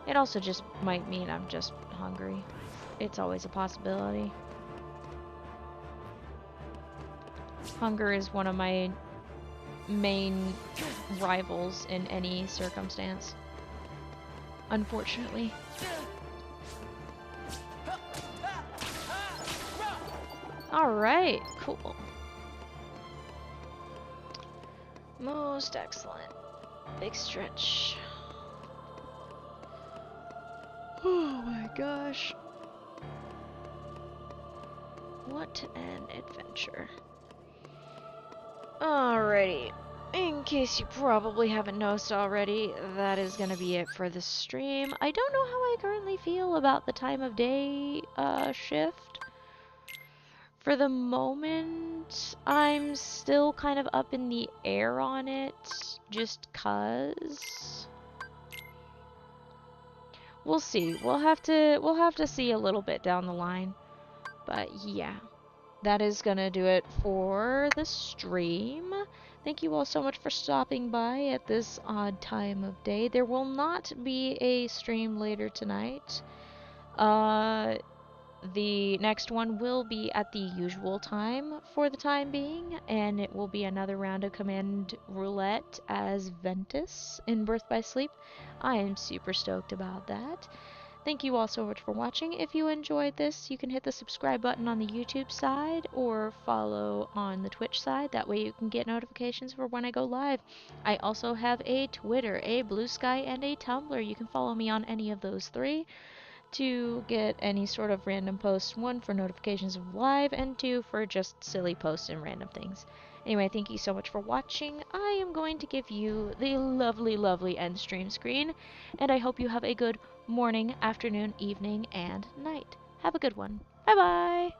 It also just might mean I'm just hungry. It's always a possibility. Hunger is one of my main rivals in any circumstance, unfortunately. Alright, cool. Most excellent. Big stretch. Oh my gosh. What an adventure. Alrighty. In case you probably haven't noticed already, that is gonna be it for the stream. I don't know how I currently feel about the time of day shift. For the moment, I'm still kind of up in the air on it, just 'cause. We'll see. We'll have to see a little bit down the line. But yeah, that is gonna do it for the stream. Thank you all so much for stopping by at this odd time of day. There will not be a stream later tonight. The next one will be at the usual time for the time being, and it will be another round of Command Roulette as Ventus in Birth by Sleep. I am super stoked about that. Thank you all so much for watching. If you enjoyed this, you can hit the subscribe button on the YouTube side or follow on the Twitch side. That way you can get notifications for when I go live. I also have a Twitter, a Blue Sky, and a Tumblr. You can follow me on any of those 3 to get any sort of random posts. 1 for notifications of live, and 2 for just silly posts and random things. Anyway, thank you so much for watching. I am going to give you the lovely, lovely end stream screen, and I hope you have a good morning, afternoon, evening, and night. Have a good one. Bye-bye!